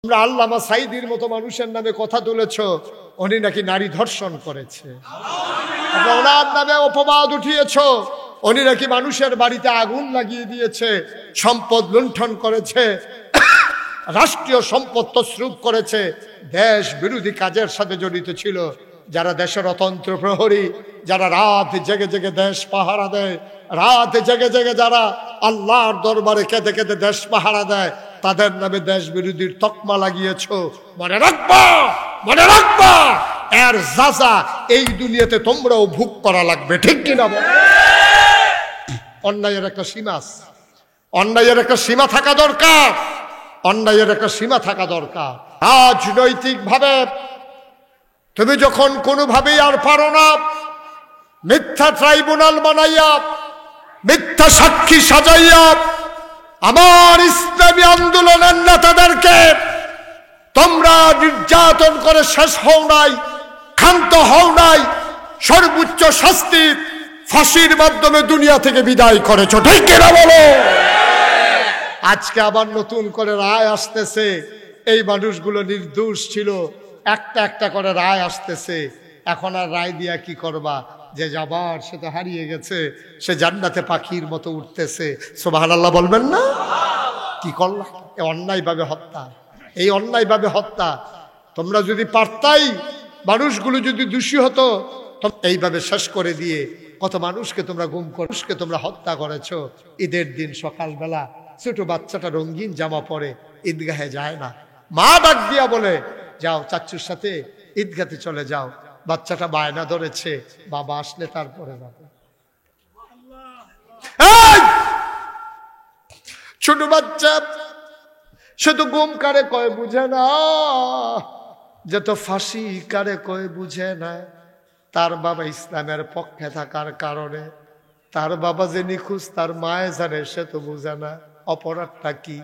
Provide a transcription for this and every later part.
তোমরা আল্লামা সাইদির মতো মানুষের নামে কথা তুলেছ, উনি নাকি নারী ধর্ষণ করেছে। ওনার নামে অপবাদ উঠিয়েছ, উনি নাকি মানুষের বাড়িতে আগুন লাগিয়ে দিয়েছে, সম্পদ লুণ্ঠন করেছে, রাষ্ট্রীয় সম্পদ তছরূপ করেছে, দেশ বিরোধী কাজের সাথে জড়িত ছিল। যারা দেশের অতন্ত্র প্রহরী, যারা রাত জেগে জেগে দেশ পাহারা দেয়, রাত জেগে জেগে যারা আল্লাহর দরবারে কেঁদে কেঁদে দেশ পাহারা দেয়, তাদের নামে দেশ বিরোধীর তকমা লাগিয়েছ। মনে রাখবা, মনে রাখবা, এর যাজা এই দুনিয়াতে তোমরাও ভোগ করা লাগবে, ঠিক কিনা বল? অন্যায়ের একটা সীমা আছে, অন্যায়ের একটা সীমা থাকা দরকার, অন্যায়ের একটা সীমা থাকা দরকার। রাজনৈতিক ভাবে তুমি যখন কোনোভাবেই আর পারো না, মিথ্যা ট্রাইব্যুনাল বানাইয়া, মিথ্যা সাক্ষী সাজাইয়া আমার ইসলামী আন্দোলনের নেতাদেরকে তোমরা নির্যাতন করে শেষ হও নাই, ক্ষান্ত হও নাই, সর্বোচ্চ শাস্তি ফাঁসির মাধ্যমে দুনিয়া থেকে বিদায় করেছো, ঠিক কিনা বলো? আজকে আবার নতুন করে রায় আসতেছে, এই মানুষগুলো নির্দোষ ছিল, একটা একটা করে রায় আসতেছে। এখন আর রায় দিয়া কি করবা? যে যাবার সে তো হারিয়ে গেছে, সে জান্নাতে পাখির মতো উঠতেছে। সুবহানাল্লাহ বলবেন না? কি করলা? অন্যায়ভাবে হত্যা, এই অন্যায়ভাবে হত্যা। তোমরা যদি পারতাই, মানুষগুলো যদি দোষী হতো, এইভাবে শেষ করে দিয়ে কত মানুষকে তোমরা গুম করে, মানুষকে তোমরা হত্যা করেছো। ঈদের দিন সকালবেলা ছোট বাচ্চাটা রঙিন জামা পরে ঈদগাহে যায় না, মা ডাক দিয়া বলে যাও চাচ্চুর সাথে ঈদগাতে চলে যাও। বাচ্চাটা বায়না ধরেছে, বাবা আসলে তারপরে যাবে। ছোট বাচ্চা সে তো গুম কারে কয় বুঝে না, যে তো ফাঁসি কারে কয় বুঝে না। তার বাবা ইসলামের পক্ষে থাকার কারণে, তার বাবা যে নিখোঁজ তার মায়ে জানে, সে তো বুঝে না অপরাধটা কি।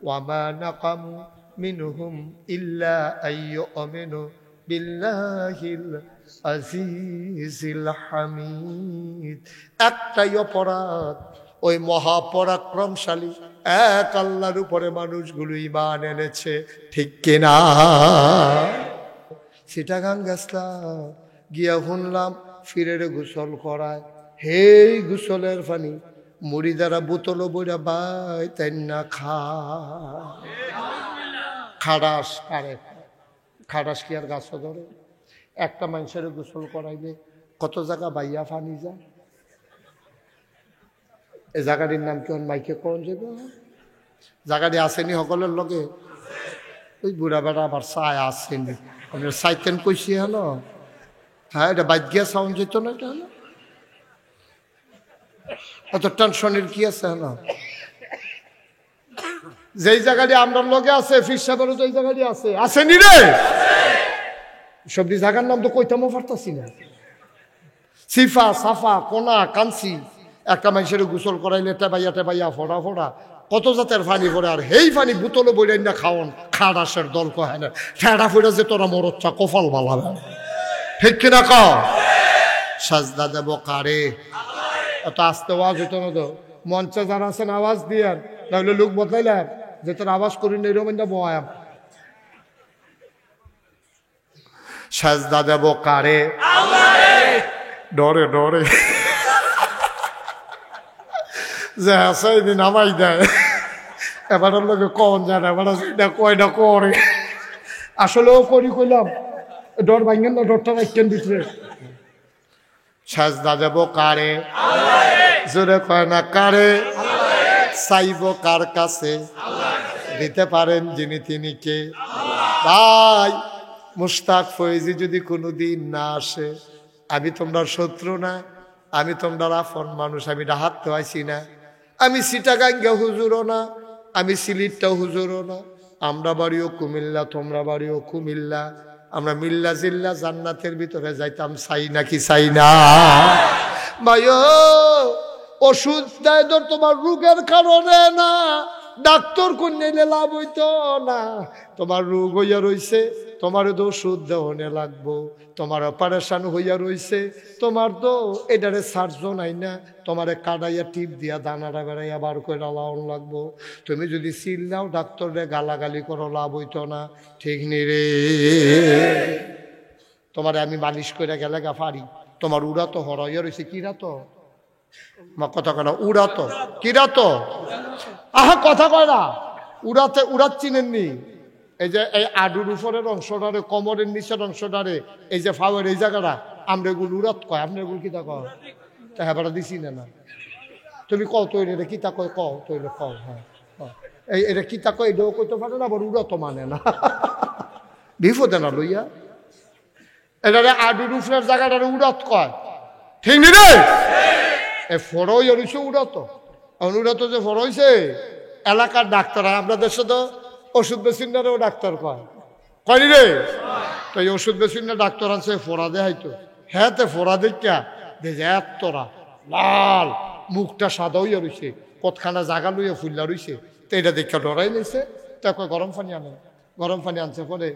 ওয়ামা নাকামু মিনহুম ইল্লা আইয়ুমিনু বিল্লাহিল আজিজিল হামিদ। একটাই অপরাধ, ওই মহাপরাক্রমশালী এক আল্লাহর উপরে মানুষগুলো ঈমান এনেছে, ঠিক কিনা? চিটাগাং গেছলাম, গিয়া শুনলাম ফিরের গোসল করায়, হেই গোসলের পানি মুড়ি দ্বারা বোতল বইরা বাই তাই না খাড়াস কারে, খাড়াস কি আর গাছ ধরে? একটা মানুষের গোসল করাইলে কত জায়গা বাইয়া ফানি যায়। এই জায়গাটির নাম কেমন মাইকে কোন যাবে? জায়গাটি আসেনি সকলের লগে? ওই বুড়া বেড়া আবার চায় আসেনি, সাইতেন কইছি হলো। হ্যাঁ, এটা বাইক গিয়া সাউন্ড যেত না, এটা হলো অত টেনশনের কি আছে হলো? যেই জায়গাটি আমরা লগে আছে, ফির সাহেবেরও তো এই জায়গাটি আছে, আসেনি রে? সবজি জায়গার নাম তো কইতামও পারতাছি না। সিফা, সাফা, কোনা, কাঞ্চি, একটা মানুষের গোসল করাইলে টেবাইয়া টেবাইয়া ফোড়া ফোড়া কত জাতের পানি পড়ে। আর এই পানি বোতলে বইলেন না খাওন, খাড়াসের দল কহে না, ঠেড়া ফুড়ে যে তোরা মরচ্ছা কপাল বালাবে, ঠিক কিনা ক? সাজদা দেব কারে? এত আস্তে আওয়াজ হইতো না তো, মঞ্চে যারা আছেন আওয়াজ দিয়ান, তাহলে লোক বদলাইলেন যে তোর আওয়াজ করি না এরকম বয়াম। সাজদা দেব কারে? ডরে ডরে যে আছে নামাই দেয়, এবার লোকে কন জানে, এবার কয়টা করে আসলেও করি কইলাম, ডর ভাঙেন না, ডরটা রাখেন ভিতরে। সাজদা দেব কারে? জোরে কয় না কারে? চাইব কার কাছে? দিতে পারেন যিনি তিনি কে? ভাই মুশতাক ফয়েজি যদি কোনোদিন না আসে, আমি তোমরা শত্রু না, আমি তোমরা আপন মানুষ, আমি ডাহাতে আইছি না, আমি চিটাগাঙ্গা হুজুরও না, আমি সিলেটটাও হুজুরও না, আমরা বাড়িও কুমিল্লা, তোমরা বাড়িও কুমিল্লা, আমরা মিল্লা জিল্লা জান্নাতের ভিতরে যাইতাম, চাই নাকি চাই না? ভাই ওষুধ দেয় তো তোমার রোগের কারণে না, ডাক্তার কন্যাইলে লাভ হইতো না। তোমার রোগ হইয়া রইছে, তোমার তো ওষুধ দেওয়ানে লাগবো। তোমার অপারেশন হইয়া রইছে, তোমার তো এটারে সার্জন আই না, তোমারে কাটাইয়া টিপ দিয়া দানাটা বেড়াইয়া বার করে লাউন লাগবো। তুমি যদি চিল্লাও ডাক্তারে গালাগালি করো, লাভ হইতো না। ঠিক নি রে? তোমারে আমি মালিশ করে গেলে গা ফারি, তোমার উড়া তো হরাইয়া রয়েছে। কিরা তো কথা কয় না, উড়া তো কিরা তো আহা কথা কয় না। উড়াতে উড়াত চিনেননি? এই যে এই আডুর উপরের অংশটারে, কোমরের নিচের অংশটারে, এই যে ফাওয়ার এই জায়গাটা, আমরা এগুলো উড়াত কয়। আপনার এগুলো কিতা কয়? তা হ্যাঁ দিছি না। তুমি কও তৈরি রে কিতা কয়, কও তৈরি কও। হ্যাঁ এই এটা কিতা কয়, এটাও কইতে পারে না, আবার উড়াতো মানে না। বিপদে না লইয়া এটারে আডুর উপরের জায়গাটারে উড়াত কয়। ঠিক নি রে? এ ফরই হইছে উড়াতো। উড়াতো যে ফর হইছে, এলাকার ডাক্তার, আমরা দেশে তো ওষুধ বেসিনারেও ডাক্তার কয়। কয়নি রে? তো এই ওষুধ বেসিনা ডাক্তার আছে ফোড়া দেয় হয়তো। হ্যাঁ তে ফোড়া দেখা দেখে এতরা লাল, মুখটা সাদা হইয়া রইছে, কতখানা জাগা লইয়া ফুল্লা রইছে। তো এটা দেখা ডরাই নিছে। তা কয় গরম পানি আনে। গরম পানি আনছে, পরে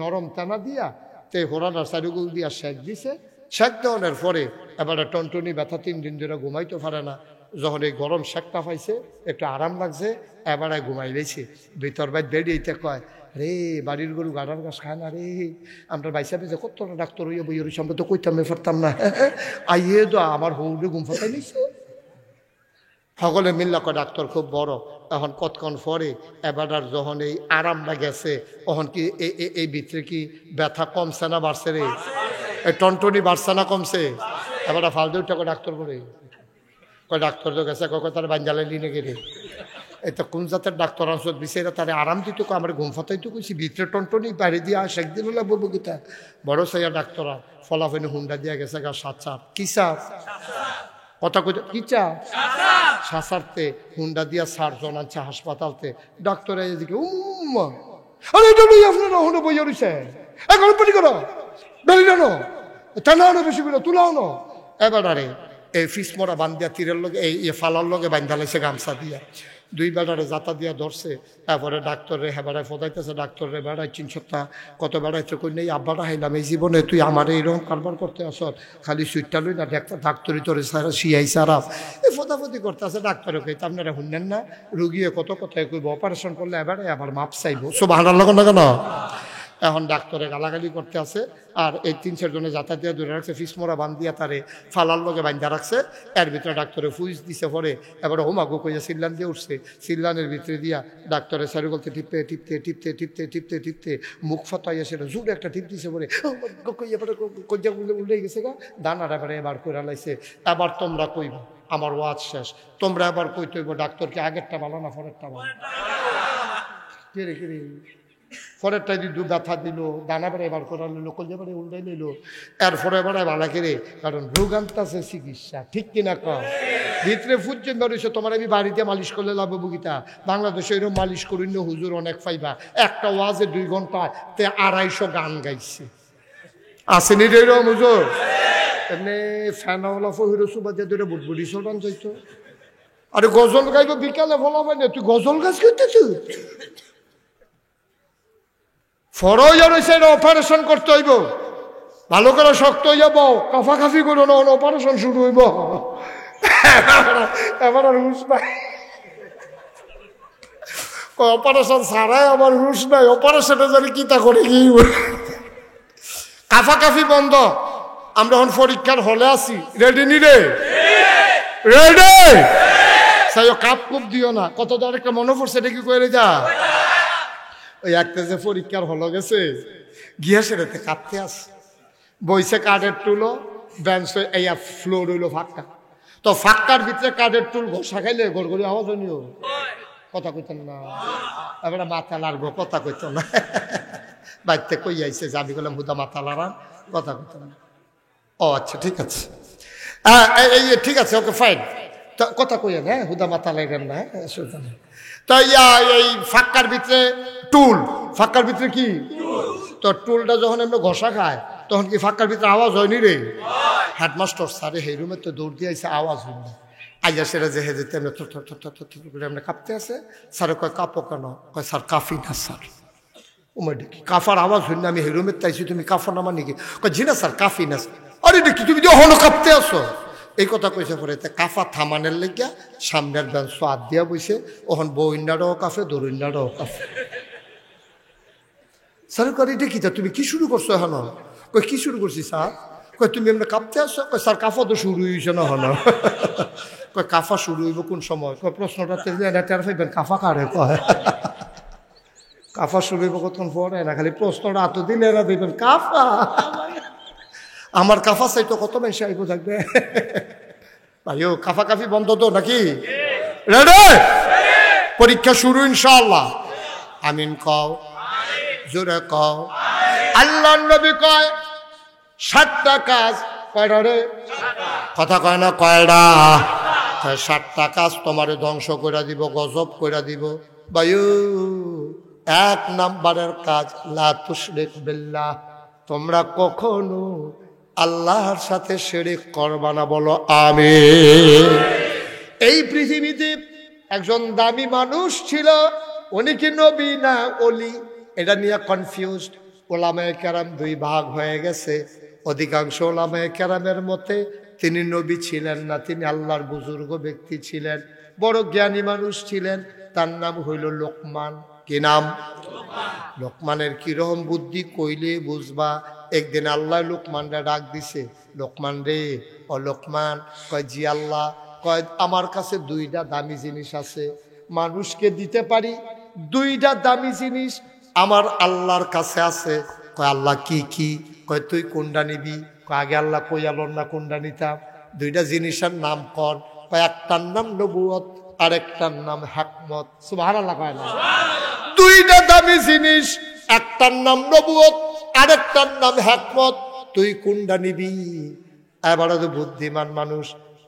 নরম টানা দিয়া তে হোরানার চারিগুল দিয়া শেক দিছে। শেক দেওয়ানোর পরে এবার টনটনি ব্যথা, 3 দিন ধরে ঘুমাইতে পারে না। যখন এই গরম শেকটা পাইছে, একটু আরাম লাগছে, এবারে ঘুমাই রয়েছে। ভিতর বাইর বেরিয়েতে কয়, রে বাড়ির গরু গাড়ার গাছ খায় না রে। আমরা বাইসা বেজে কতটা ডাক্তার হইয়া বই রয়েছে, আমরা তো কইতাম পারতাম না। আইয়ে তো আমার হৌরে ঘুম ফাটাই নিছে। সকলে মিল্লা কয় ডাক্তার খুব বড়। এখন কতক্ষণ পরে এবার যখন এই আরামটা গেছে, তখন কি এই ভিতরে কি ব্যথা কমছে না বাড়ছে রে? এই টনটনি বাড়ছে না কমছে? এবার ফালতু টাকা ডাক্তার করে কয় ডাক্তার তো গেছে, কয় তার বাঞ্জালে লিনে গেলে। এটা কোন জাতের ডাক্তার আনসত বিচারা তারে আরাম দিত, আমার ঘুম ফাতাই তো কইছি, ভিতরে টনটনি বাইরে দিয়ে আস একদিন হলে বলবো গীতা। বড় সাইয়া ডাক্তারা ফলাফেনি হুন্ডা দিয়া গেছে গা 7 চাপ। কি চাপ? কথা কই কি চাপ? সাসারতে হুন্ডা দিয়া সার্জন আনছে হাসপাতালতে। ডাক্তার এদিকে আরে এটা লই আপনারা হনো বইয়া রইছে, এখন পানি করো বেরি জানো টানা আনো, বেশি করে তুলাও না। এবার আরে এই ফিস মরা বান্ধিয়া তীরের লগে এই ফালার লগে বান্ধা লাইছে গামছা দিয়া, 2 বেড়ারে জাতা দিয়া ধরছে। তারপরে ডাক্তারে হেবারায় ফদাইতেছে, ডাক্তারে বেড়ায় 3 সপ্তাহ কত বেড়াইছে, কই নেই আব্বাটা হাইলাম এই জীবনে তুই আমার এইরকম কারবার করতে আস, খালি সুইটটা লই না ডাক্তারি তোরে সারা শিয়াই সারাফ এই ফদাফদি করতে আছে। ডাক্তারে কই আপনারা শুনলেন না, রুগিয়ে কত কথায় কইব, অপারেশন করলে এবারে আবার মাপ চাইব। সুবহানাল্লাহ না কেন? এখন ডাক্তারে গালাগালি করতে আছে, আর এই 3-4 জনে যাতায়াত দিয়ে ধরে রাখছে, ফিসমোরা বান্ধিয়া তারে ফালার লগে বান্ধা রাখছে। এর ভিতরে ডাক্তারে ফুইস দিছে, পরে এবার হোমাগো কইয়া সিল্লান দিয়ে উঠছে। সিল্লানের ভিতরে দিয়া ডাক্তারে সারি বলতে টিপতে টিপতে টিপতে টিপতে টিপতে টিপতে মুখ ফাটাইয়া সেটা জোরে একটা টিপ দিছে, পরে কইয়া উল্টে গেছে গা, দানাটা এবারে এবার করে লাইছে। এবার তোমরা কইব আমার ওয়াজ শেষ, তোমরা এবার কইতে হইব ডাক্তারকে আগেরটা ভালো না পরেরটা ভালো। কিরে কিরে পরেরটা দিল ব্যথা দিল, দানা বেড়ে এবার করা লইল, কলজা বেড়ে উল্টাই লইল। এরপরে এবারে ভালো করে, কারণ রোগান্তাছে চিকিৎসা। ঠিক কিনা কম? ভিতরে ফুটছেন বেরোইছে, তোমার আমি বাড়িতে মালিশ করলে লাভ বুকিতা। বাংলাদেশে এরকম মালিশ করি না হুজুর অনেক পাইবা। একটা ওয়াজে 2 ঘন্টায় 250 গান গাইছে। আসেনি রে এরকম হুজুর? এমনি ফ্যানওয়ালা ফহিরো সুবাদে ধরে বুটবুড়ি সোটান চাইতো। আরে গজল গাইব বিকালে বলা হয় না, তুই গজল গাছ করতেছ? ফরজ রয়েছে, অপারেশন করতে হইব, ভালো করে শক্ত হইয়া বউ, কাফাকাফি করো না, অপারেশন শুরু হইব। এবার আর হুশ নাই, অপারেশন ছাড়াই আমার হুশ নাই, অপারেশনে জানি কিতা করে কি কাফাকাফি বন্ধ। আমরা এখন পরীক্ষার হলে আছি, রেডি নি রে? রেডি? সাই কাপ কুপ দিও না, কত ধর একটা মনে পড়ছে, এটা কি করে যা ওই একটা যে পরীক্ষার হলো গেছে গিয়া সেটাতে কাঁপতে আসে, বইছে কাঠের টুলো, বেঞ্চ এই ফ্লোর হইলো ফাঁকা, তো ফাঁকার ভিতরে কাঠের টুল ঘষা খাইলে গড়গড়ি আওয়াজ নিও, কথা কইতেন না, এবার মাথা লাড়বো, কথা কইত না, বাড়িতে কই আইছে যাবি বললাম হুদা মাথা লাড়ান, কথা কইতেন না। ও আচ্ছা ঠিক আছে, ঠিক আছে, ওকে ফাইন, কথা কইয়া হ্যাঁ, হুদা মাথা লাগান না, তো এই ফাঁকার ভিতরে টুল, ফাঁকার ভিতরে কি তো টুলটা যখন এমনি ঘষা খায় তখন কি ফাঁকার ভিতরে আওয়াজ হয়নি রে? হেডমাস্টার স্যারে এই রুমে তো দৌড় দিয়ে আইসে, আওয়াজ হইনি, আইয়া সেরা যে হেজে তেমনি করে এমনি কাঁপতে আছে। স্যারে কয় কাঁপো কেন? কয় স্যার কাফি না স্যার। ওমাই দেখি কাফার আওয়াজ শুনে আমি হেরুমের তাইছি, তুমি কাফা নামা নাকি? কয় জি না স্যার কাফি না। আরে দেখি তুমি যে হলো কাঁপতে আসো। এই কথা কইছে পরে কাফা থামানের লেগিয়া সামনের বেঞ্চ হাত দিয়া বইছে। ওখান বইন্ডাটাও কাফে, দরুইন্ডাটাও কাফে। স্যার কয় এটা কি? তুমি কি শুরু করছো এখন? কই কি শুরু করছি স্যার? কয় তুমি এমনি কাঁপতে আসছো? কয় স্যার কাফা তো শুরু হয়েছে না হন। কয় কাফা শুরু হইব কোন সময়? কয় প্রশ্নটা টের পাইবেন কাফা কারে কয়। কাফা শুরু হইব কতক্ষণ পরে না, খালি প্রশ্নটা এত দিলে এরা দিবেন কাফা। আমার কাফা চাই তো কত বেশি আইব থাকবে। ভাইও কাফা কাফি বন্ধ তো নাকি? রেডি? পরীক্ষা শুরু ইনশাআল্লাহ। আমিন কও, জোরে কও। আল্লাহর নবী কয় 7টা কাজ। কয়টা রে? কথা কয় না কয়টা? 7টা কাজ তোমারে ধ্বংস করে দিব, গজব করে দিব। ভাইও 1 নাম্বারের কাজ লা তুশরিক বিল্লাহ, তোমরা কখনো আল্লাহর সাথে শিরক করবা না। বলো আমিন। এই পৃথিবীতে একজন দামি মানুষ ছিল, উনি কি নবী না ওলি এটা নিয়ে কনফিউজড। ওলামায়ে কেরাম 2 ভাগ হয়ে গেছে। অধিকাংশ ওলামায়ে কেরামের মতে তিনি নবী ছিলেন না, তিনি আল্লাহর বুজুর্গ ব্যক্তি ছিলেন, বড় জ্ঞানী মানুষ ছিলেন। তার নাম হইল লোকমান। কি নাম? লোকমানের কিরকম বুদ্ধি কইলে বুঝবা। একদিন আল্লাহ লোকমানরা ডাক দিছে, লোকমান রে, ও লোকমান। কয় জি আল্লাহ। কয় আমার কাছে 2টা দামি জিনিস আছে, মানুষকে দিতে পারি। 2টা দামি জিনিস আমার আল্লাহর কাছে আছে। কয় আল্লাহ কি কি? কয় তুই কোনটা নিবি? কয় আগে আল্লাহ কই আলোর না কোনটা নিতাম। 2টা জিনিসের নাম কর। কয় একটার নাম নবুয়ত, আরেকটার নাম হিকমত। সুবহানাল্লাহ কয় না? 2টা দামি জিনিস, একটার নাম নবুয়ত, আরেকটার নাম হিকমত। তুই কোনটা নিবি? এবারে তো বুদ্ধিমান মানুষ,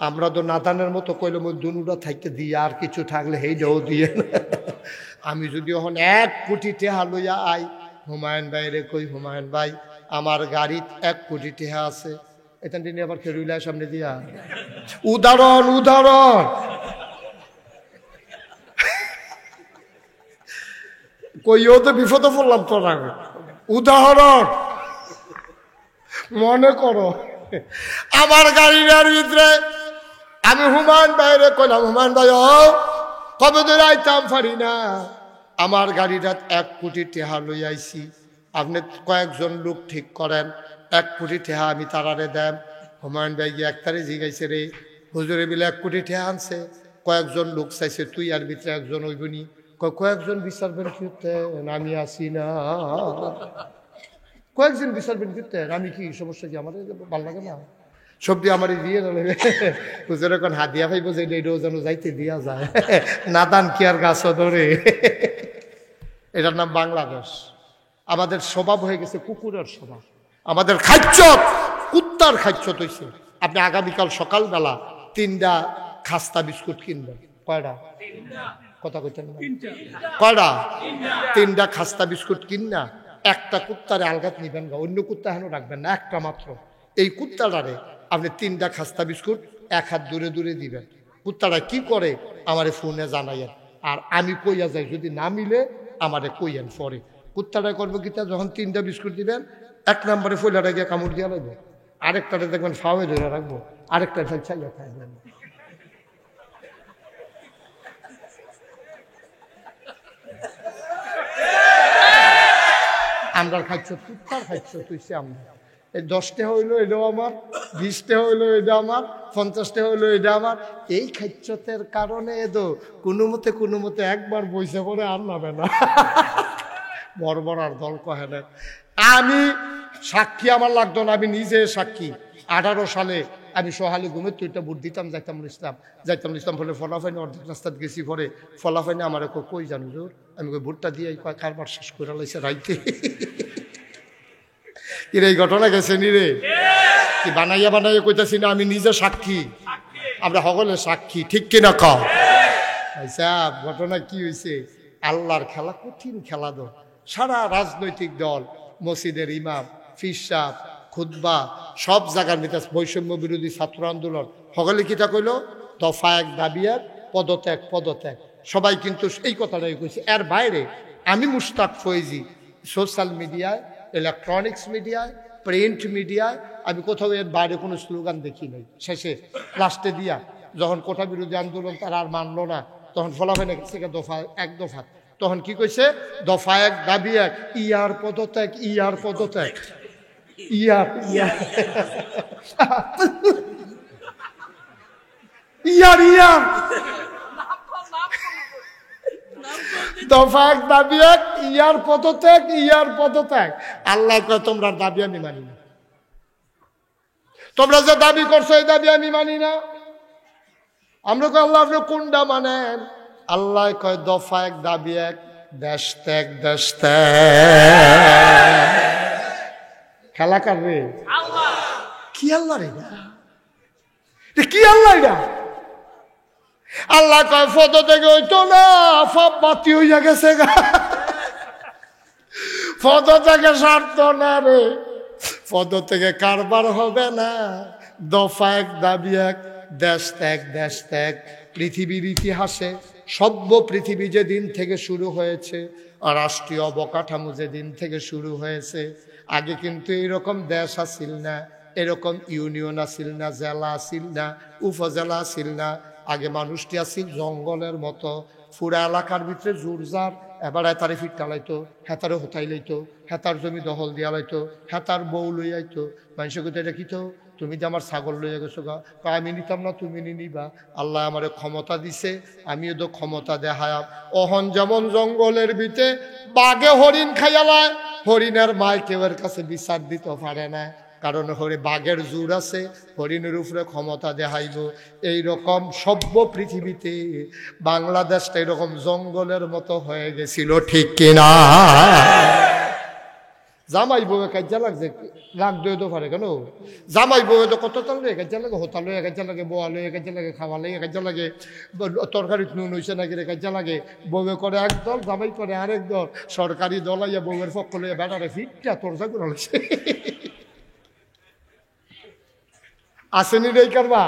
আমরা তো নাদানের মতো কইলে দুনুটা থাকতে দিয়ে আর কিছু থাকলে হেইটাও দিয়ে। আমি যদি এখন 1 কোটি টাকা লইয়া আই, হুমায়ুন ভাই রে কই, হুমায়ুন ভাই আমার গাড়িতে 1 কোটি টাকা আছে, এটা নিয়ে আবার খেরুইলা সামনে দিয়া উদাহরণ উদাহরণ কইও তো বিপদে পড়লাম তোরা। উদাহরণ মনে করো আমার গাড়ির ভিতরে আমি হুমায়ুন ভাইরে কইলাম, হুমায়ুন ভাই কবে ধরে আইতাম পারি না, আমার গাড়িটা 1 কোটি টাকা লই আইছি, আপনি কয়েকজন লোক ঠিক করেন, 1 কোটি টাকা আমি তারারে দেন। হুমায়ুন ভাই গিয়ে একটারে জিগাইছে, রে হুজুরে বিলে 1 কোটি টাকা আনছে, কয়েকজন লোক চাইছে, তুই আর ভিতরে একজন হইবনি। কয়েকজন বিচারবেন করতে আমি আসি না, কয়েকজন বিচারবেন করতে আমি কি সমস্যা কি? আমার ভালো লাগে না সবজি আমার দিয়ে হুজুর এখন হাত দিয়া ভাইব যে এটাও যেন যাইতে দিয়া যায়। নাদান কি আর গাছ ধরে। এটার নাম বাংলাদেশ। আমাদের স্বভাব হয়ে গেছে কুকুরের স্বভাব, আমাদের খাদ্য কুত্তার খাদ্য হইছে। আপনি আগামীকাল সকালবেলা 3টা খাস্তা বিস্কুট কিনবেন। কয়টা? কথা কইতেন না কয়টা? 3টা খাস্তা বিস্কুট কিনা একটা কুত্তারে আলগাত নিবেন গা, অন্য কুত্তা হেন রাখবেন না, একটা মাত্র। এই কুত্তাটারে আপনি 3টা খাস্তা বিস্কুট 1 হাত দূরে দূরে দিবেন। কুত্তাটা কি করে আমারে ফোনে জানাইয়েন, আর আমি কইয়া যাই, যদি না মিলে আমারে কইয়েন পরে। কুত্তাটা করবো কি, যখন 3টা বিস্কুট দিবেন 1 নম্বরে ফইলাটা গিয়ে কামড় দিয়া লাগবে, আরেকটাটা দেখবেন ফাওয়ে ধরে রাখবো, আরেকটা চাইয়া খাইবেন। আমরা খাচ্ছ কুত্তার খাচ্ছ তুইছে। আমরা এই 10টা হইলো এটাও আমার, 20টা হইলো এটা আমার, 50টা হইলো এটা আমার। এই খাচ্ছতের কারণে এদো কোনো মতে একবার বইসে পড়ে আর নামে না। বর্বর আর দল কহে না। আমি সাক্ষী, আমার লাগতো না, আমি নিজে সাক্ষী। 18 সালে আমি সহালে ঘুমের তুইটা ভোট দিতাম, যাইতাম ইসলাম ফলে ফলাফাইনে অর্ধেক রাস্তাত গেছি, পরে ফলাফাইনে আমার কই জানো জোর, আমি কই ভোটটা দিয়ে কয় কারবার শেষ করে লাইছে রাইতে। এই ঘটনা গেছে নি রে, কি বানাইয়া কইতাছি না, আমি নিজে সাক্ষী, আমরা সকলে সাক্ষী, ঠিক কিনা কও? আচ্ছা ঘটনা কি হয়েছে? আল্লাহর খেলা কঠিন খেলা। দো সারা রাজনৈতিক দল, মসজিদের ইমাম, ফির সাহেব, খুতবা, সব জায়গার ভিতরে বৈষম্য বিরোধী ছাত্র আন্দোলন সকলে কিটা কইল, দফা এক দাবি এক, পদত্যাগ পদত্যাগ। সবাই কিন্তু এই কথাটাই কইছে। এর বাইরে আমি মুশতাক ফয়েজি সোশ্যাল মিডিয়ায়, ইলেকট্রনিক্স মিডিয়ায়, প্রিন্ট মিডিয়ায় আমি কোথাও এর বাইরে কোনো স্লোগান দেখি নাই। শেষে লাস্টে দিয়া যখন কোটা বিরোধী আন্দোলন তারা আর মানলো না, তখন ফলাফেনে গেছে দফা এক দফা। তখন কি কইছে? দফা এক দাবি এক, ইয়ার পদত্যাগ, ইয়ার পদত্যাগ, ইয়ার ইয়ার ইয়ার ইয়ার দফা এক দাবি এক, ইয়ার পদত্যাগ, ইয়ার পদত্যাগ। আল্লাহ কয় তোমরা দাবি আমি মানি না, তোমরা যে দাবি করছো এই দাবি আমি মানি না। আমরা কই আল্লাহ আপনি কোনটা মানেন? আল্লাহ কয় দফা এক দাবি এক, দেশ ত্যাগ, দেশ ত্যাগ। খেলা কাটবে কি আল্লাহ রে? কি আল্লাহ এটা? আল্লাহ কয় পদ থেকে হইতো না, সব বাতি হইয়া গেছে গা, পদ থেকে সারত না রে, পদ থেকে কারবার হবে না। দফা এক দাবি এক, দেশ ত্যাগ, দেশ ত্যাগ। পৃথিবীর ইতিহাসে সভ্য পৃথিবী যেদিন থেকে শুরু হয়েছে, আর রাষ্ট্রীয় অবকাঠামো যেদিন থেকে শুরু হয়েছে, আগে কিন্তু এরকম দেশ আসিল না, এরকম ইউনিয়ন আসিল না, জেলা আসিল না, উপজেলা আসিল না। আগে মানুষটি আসিল জঙ্গলের মতো, পুরা এলাকার ভিতরে জোরজার। এবার হেতারে ফিট টালাইতো, হেতারে হোতাই লইতো, হেতার জমি দখল দিয়া লাইতো, হেতার বউ লই আইতো। মানুষের কথা এটা কিতো, তুমি যে আমার ছাগল লইয়া গেছো গা, আমি নিতাম না, তুমি নিবা। আল্লাহ আমারে ক্ষমতা দিছে, আমিও তো ক্ষমতা দেখায়াম। অহন যেমন জঙ্গলের ভিতরে বাঘে হরিণ খাইয়ালায়, হরিণের মায় কেউ এর কাছে বিচার দিতে পারে না, কারণ হরে বাঘের জোর আছে, হরিণের উপরে ক্ষমতা দেখাইব। এইরকম সভ্য পৃথিবীতে বাংলাদেশটা এরকম জঙ্গলের মতো হয়ে গেছিল, ঠিক কিনা? জামাই বউয়ে কাজা লাগছে, রাগ দই তো পারে কেন? জামাই বউয়ে তো কত তাল লয়ে কাজা লাগে, হোতা লয়ে কাজা লাগে, বোয়া লয়ে কাজা লাগে, খাওয়া লয়ে কাজা লাগে, তরকারি নুন হয়েছে নাকি রে কাজা লাগে। বউয়ে করে এক দল, জামাই করে আরেক দল। সরকারি দল আইয়া বউয়ের পক্ষ লইয়া বেটারে ফিটটা তোরজা করে লাগছে। আসেনি রে কারবা?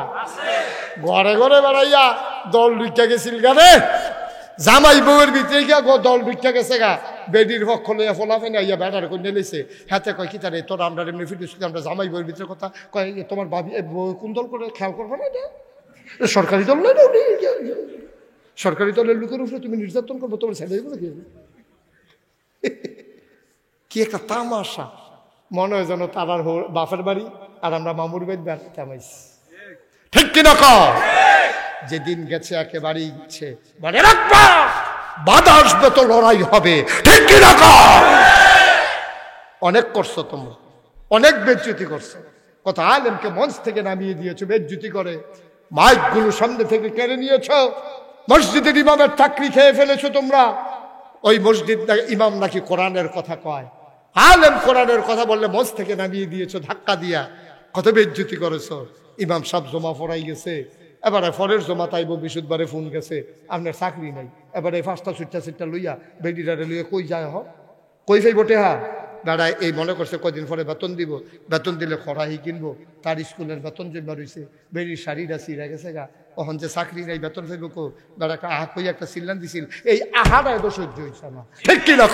ঘরে ঘরে বেড়াইয়া দল লুইটা গেছিল গানে, জামাই বউয়ের ভিতরে গিয়া দল লুইটা গেছে গা। বেডির পক্ষ লইয়া ফলাফেন আইয়া বেটার কইনে লইছে। হাতে কয় কি তারে তোর আমরা এমনি ফিট আমরা জামাই বউয়ের ভিতরে কথা কয়, তোমার ভাবি কোন দল করে খেয়াল করবো না? এটা সরকারি দল নয় না, সরকারি দলের লোকের উপরে তুমি নির্যাতন করবো, তোমার ছেলে কি একটা তামাশা। মনে হয় যেন তার বাপের বাড়ি আর আমরা মামুর বাড়ি বেড়াতে আমাইছি, ঠিক কিনা? যেদিন গেছে একেবারেই ইচ্ছে, মানে রাখবা বাধা আসবে তো লড়াই হবে, ঠিক কিনা? অনেক করছো তোমরা, অনেক বেজ্জতি করছো। কত আলেমকে মঞ্চ থেকে নামিয়ে দিয়েছো বেজ্জতি করে, মাইক গুলো সামনে থেকে কেড়ে নিয়েছ, মসজিদের ইমামের চাকরি খেয়ে ফেলেছো তোমরা। ওই মসজিদ ইমাম নাকি কোরআনের কথা কয়, আলেম কোরআনের কথা বললে মঞ্চ থেকে নামিয়ে দিয়েছো ধাক্কা দিয়া, কত বেজ্জতি করেছো। ইমাম সাহেব জমা পড়াই গেছে, এবারে ফরের জমা তাইব, বিশুদ্ধবারে ফোন গেছে, আপনার চাকরি নাই। এবারে পাঁচটা ছুটটা লইয়া বেডিটারে লইয়া কই যায়, কই ফাইব টেহা? দাঁড়ায় এই মনে করছে কদিন পরে বেতন দিব, বেতন দিলে খরাহি কিনবো, তার স্কুলের বেতন জমা রয়েছে, বেরির শাড়িটা ছিঁড়া গেছে গা, অহন যে চাকরি নাই বেতন ফাইব কো? বেড়া একটা আহা কই একটা চিল্লান দিছিল, এই আহাটায় তো সহ্য হয়েছে না, ঠিক কি না?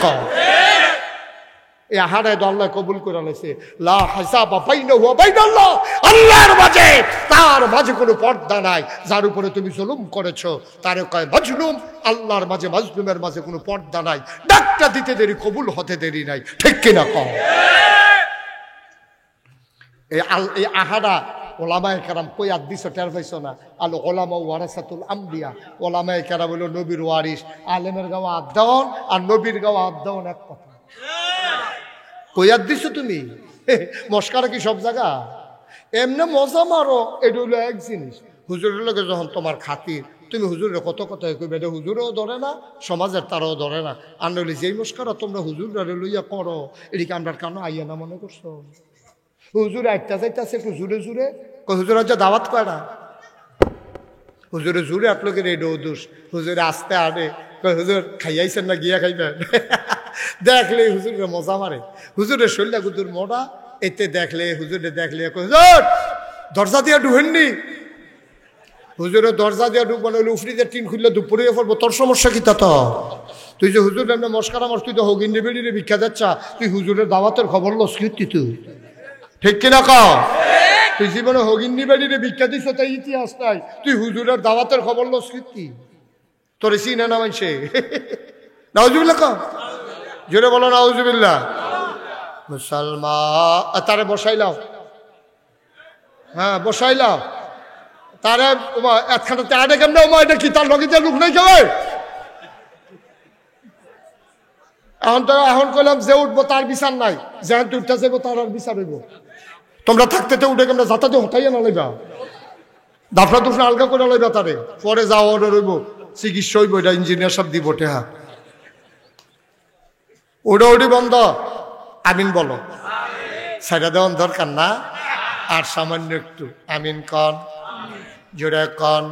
এই আহারায় তো আল্লাহ কবুল করে লাইছে, লা হিসাবা বাইনাহু ওয়া বাইনাল্লাহ, আল্লাহর মাঝে তার মাঝে কোনো পর্দা নাই। যার উপরে তুমি জুলুম করেছো তারে কয় মাজলুম, আল্লাহর মাঝে মাজলুমের মাঝে কোনো পর্দা নাই। ডাকটা দিতে দেরি, কবুল হতে দেরি নাই, ঠিক কিনা? এই আহারা ওলামায়ে কেরাম কই আদিস টের পাইছো না? আল ওলামা ওয়ারাসাতুল আমবিয়া, ওলামায়ে কেরাম হলো নবীর ওয়ারিস। আলেমের গাওয়া আদান আর নবীর গাওয়া আদান এক কথা। কইয়ার দিছো তুমি মস্কারা কি সব জায়গা? এমনি মজা মারো, এটা হলো এক জিনিস। হুজুরের লোকে যখন তোমার খাতির, তুমি হুজুরের কত কথা কইবে, এটা হুজুরেও ধরে না, সমাজের তারাও ধরে না। আর নইলে যেই মস্কারা তোমরা হুজুর লইয়া করো, এদিকে আমরা কেন আইয়া না মনে করছো? হুজুর আটটা চাইতেছে একটু জুড়ে জুড়ে, হুজুর হচ্ছে দাওয়াত কয়টা? হুজুরে জুড়ে আটলোকের এটাও দোষ। হুজুরে আসতে আনে, হুজুর খাইয়াইছেন না, গিয়া খাইবেন। দেখলে হুজুরে মজা মারে, হুজুরের শরীরটা গুজুর মোটা, এতে দেখলে হুজুরে দেখলে হুজুর দরজা দিয়ে ঢুকেননি, হুজুরের দরজা দিয়ে ঢুকবো নইলে উফরিদের টিন খুললে দুপুরে পড়বো, তোর সমস্যা কি তা? তো তুই যে হুজুর এমনি মস্কারা মস, তুই তো হগিন্ডি বেড়িরে ভিক্ষা দিচ্ছা, তুই হুজুরের দাওয়াতের খবর লস কীর্তি তুই, ঠিক কিনা ক? তুই জীবনে হগিন্ডি বেড়িরে ভিক্ষা দিস তাই ইতিহাস নাই, তুই হুজুরের দাওয়াতের খবর লস কীর্তি, তোর চিনে না মানছে। নাউজুবিল্লাহ ক, জোরে বলো নাউজুবিল্লাহ। মুসলমান তারে বসাইলাও, হ্যাঁ বসাইলাও তারে, একখানাতে আড়ে কেমন এটা কি তার লগিতে লুক নাই যাবে। এখন কইলাম যে উঠবো তার বিচার নাই, যেহেন তুই উঠতে যাবো তার আর বিচার হইব। তোমরা থাকতে তো উঠে কেমন যাতাতে হটাইয়া না লইবা, দাফনা দুফনা আলগা করে লইবা তারে, পরে যাওয়া অর্ডার হইব, চিকিৎসা হইব, এটা ইঞ্জিনিয়ার সব দিব টেহা। ওটা ওটি বন্ধ, আমিন বলো, সাইডা দেওয়ার দরকার না, আর সামান্য একটু আমিন কন, জোরে কন,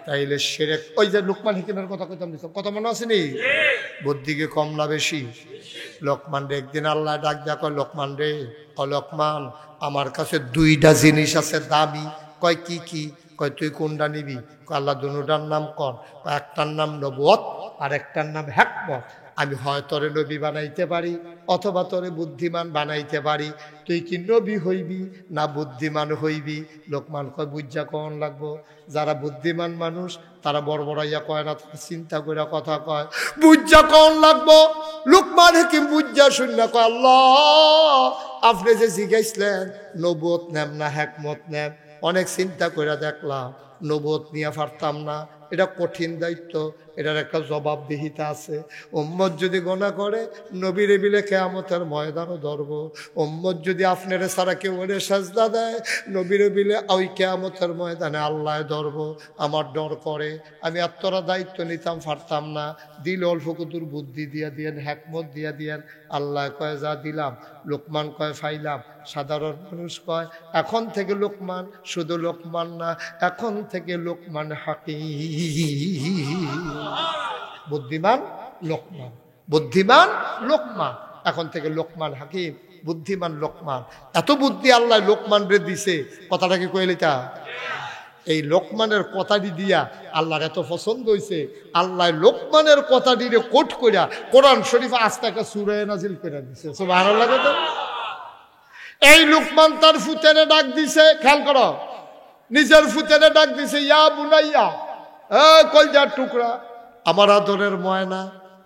তাইলে শিরক। ওই যে লোকমান হিকিমের কথা কইতাম, কথা মনে আছে নি? বুদ্ধিকে কম না বেশি? লোকমান রে একদিন আল্লাহ ডাক দেখো, লোকমান রে, ও লোকমান, আমার কাছে দুইটা জিনিস আছে দামি। কয় কি কি? কয় তুই কোনটা নিবি? আল্লাহ দুটার নাম কর। একটার নাম নবুয়ত আর একটার নাম হিকমত। আমি হয় তোরে নবী বানাইতে পারি অথবা তোরে বুদ্ধিমান বানাইতে পারি, তুই কি নবী হইবি না বুদ্ধিমান হইবি? লোকমান কয় বুঝা কন লাগবো, যারা বুদ্ধিমান মানুষ তারা বড় বড়াইয়া কয় না, তারা চিন্তা করে কথা কয়, বুঝা কন লাগবো। লোকমান হাকিম বুঝা শূন্য কয়, আল্লাহ আপনি যে জিজ্ঞাসলেন নবুয়ত নেম না হিকমত নেম, অনেক চিন্তা করে দেখলাম নবুয়ত নিয়ে পারতাম না, এটা কঠিন দায়িত্ব, এটার একটা জবাবদিহিতা আছে। উম্মত যদি গোনা করে নবীরে বিলে কিয়ামতের ময়দানও ধরব। উম্মত যদি আপনারে ছাড়া কেউ ওরে সাজদা দেয় নবীরে বিলে ওই কিয়ামতের ময়দানে আল্লাহ ধরব। আমার ডর করে, আমি এতটা দায়িত্ব নিতাম পারতাম না। দিল অল্প কুতুর বুদ্ধি দিয়া দিয়েন, হিকমত দিয়া দিয়েন। আল্লাহ কয় যা দিলাম। লোকমান কয় ফাইলাম। সাধারণ মানুষ কয় এখন থেকে লোকমান শুধু লোকমান না, এখন থেকে লোকমান হাকিম। বুদ্ধিমান লোকমান, বুদ্ধিমান লোকমান, এখন থেকে লোকমান হাকিম, বুদ্ধিমান লোকমান। এত বুদ্ধি আল্লাহ লোকমান রে দিছে, কথাটা কি কইলিতা? এই লোকমানের কথাটি দিয়া আল্লাহর এত পছন্দ হয়েছে, আল্লাহ লোকমানের কথাটি রে কোট কইরা কোরআন শরীফ আস্তে একটা সূরা নাজিল করে দিছে। সুবহানাল্লাহ। তো এই লোকমান তার ফুতেরে ডাক দিছে, খেয়াল করো, নিজের ফুতেরে ডাক দিছে, ইয়া বুনাইয়া, কলজার টুকরা, আমার আদরের ময়না,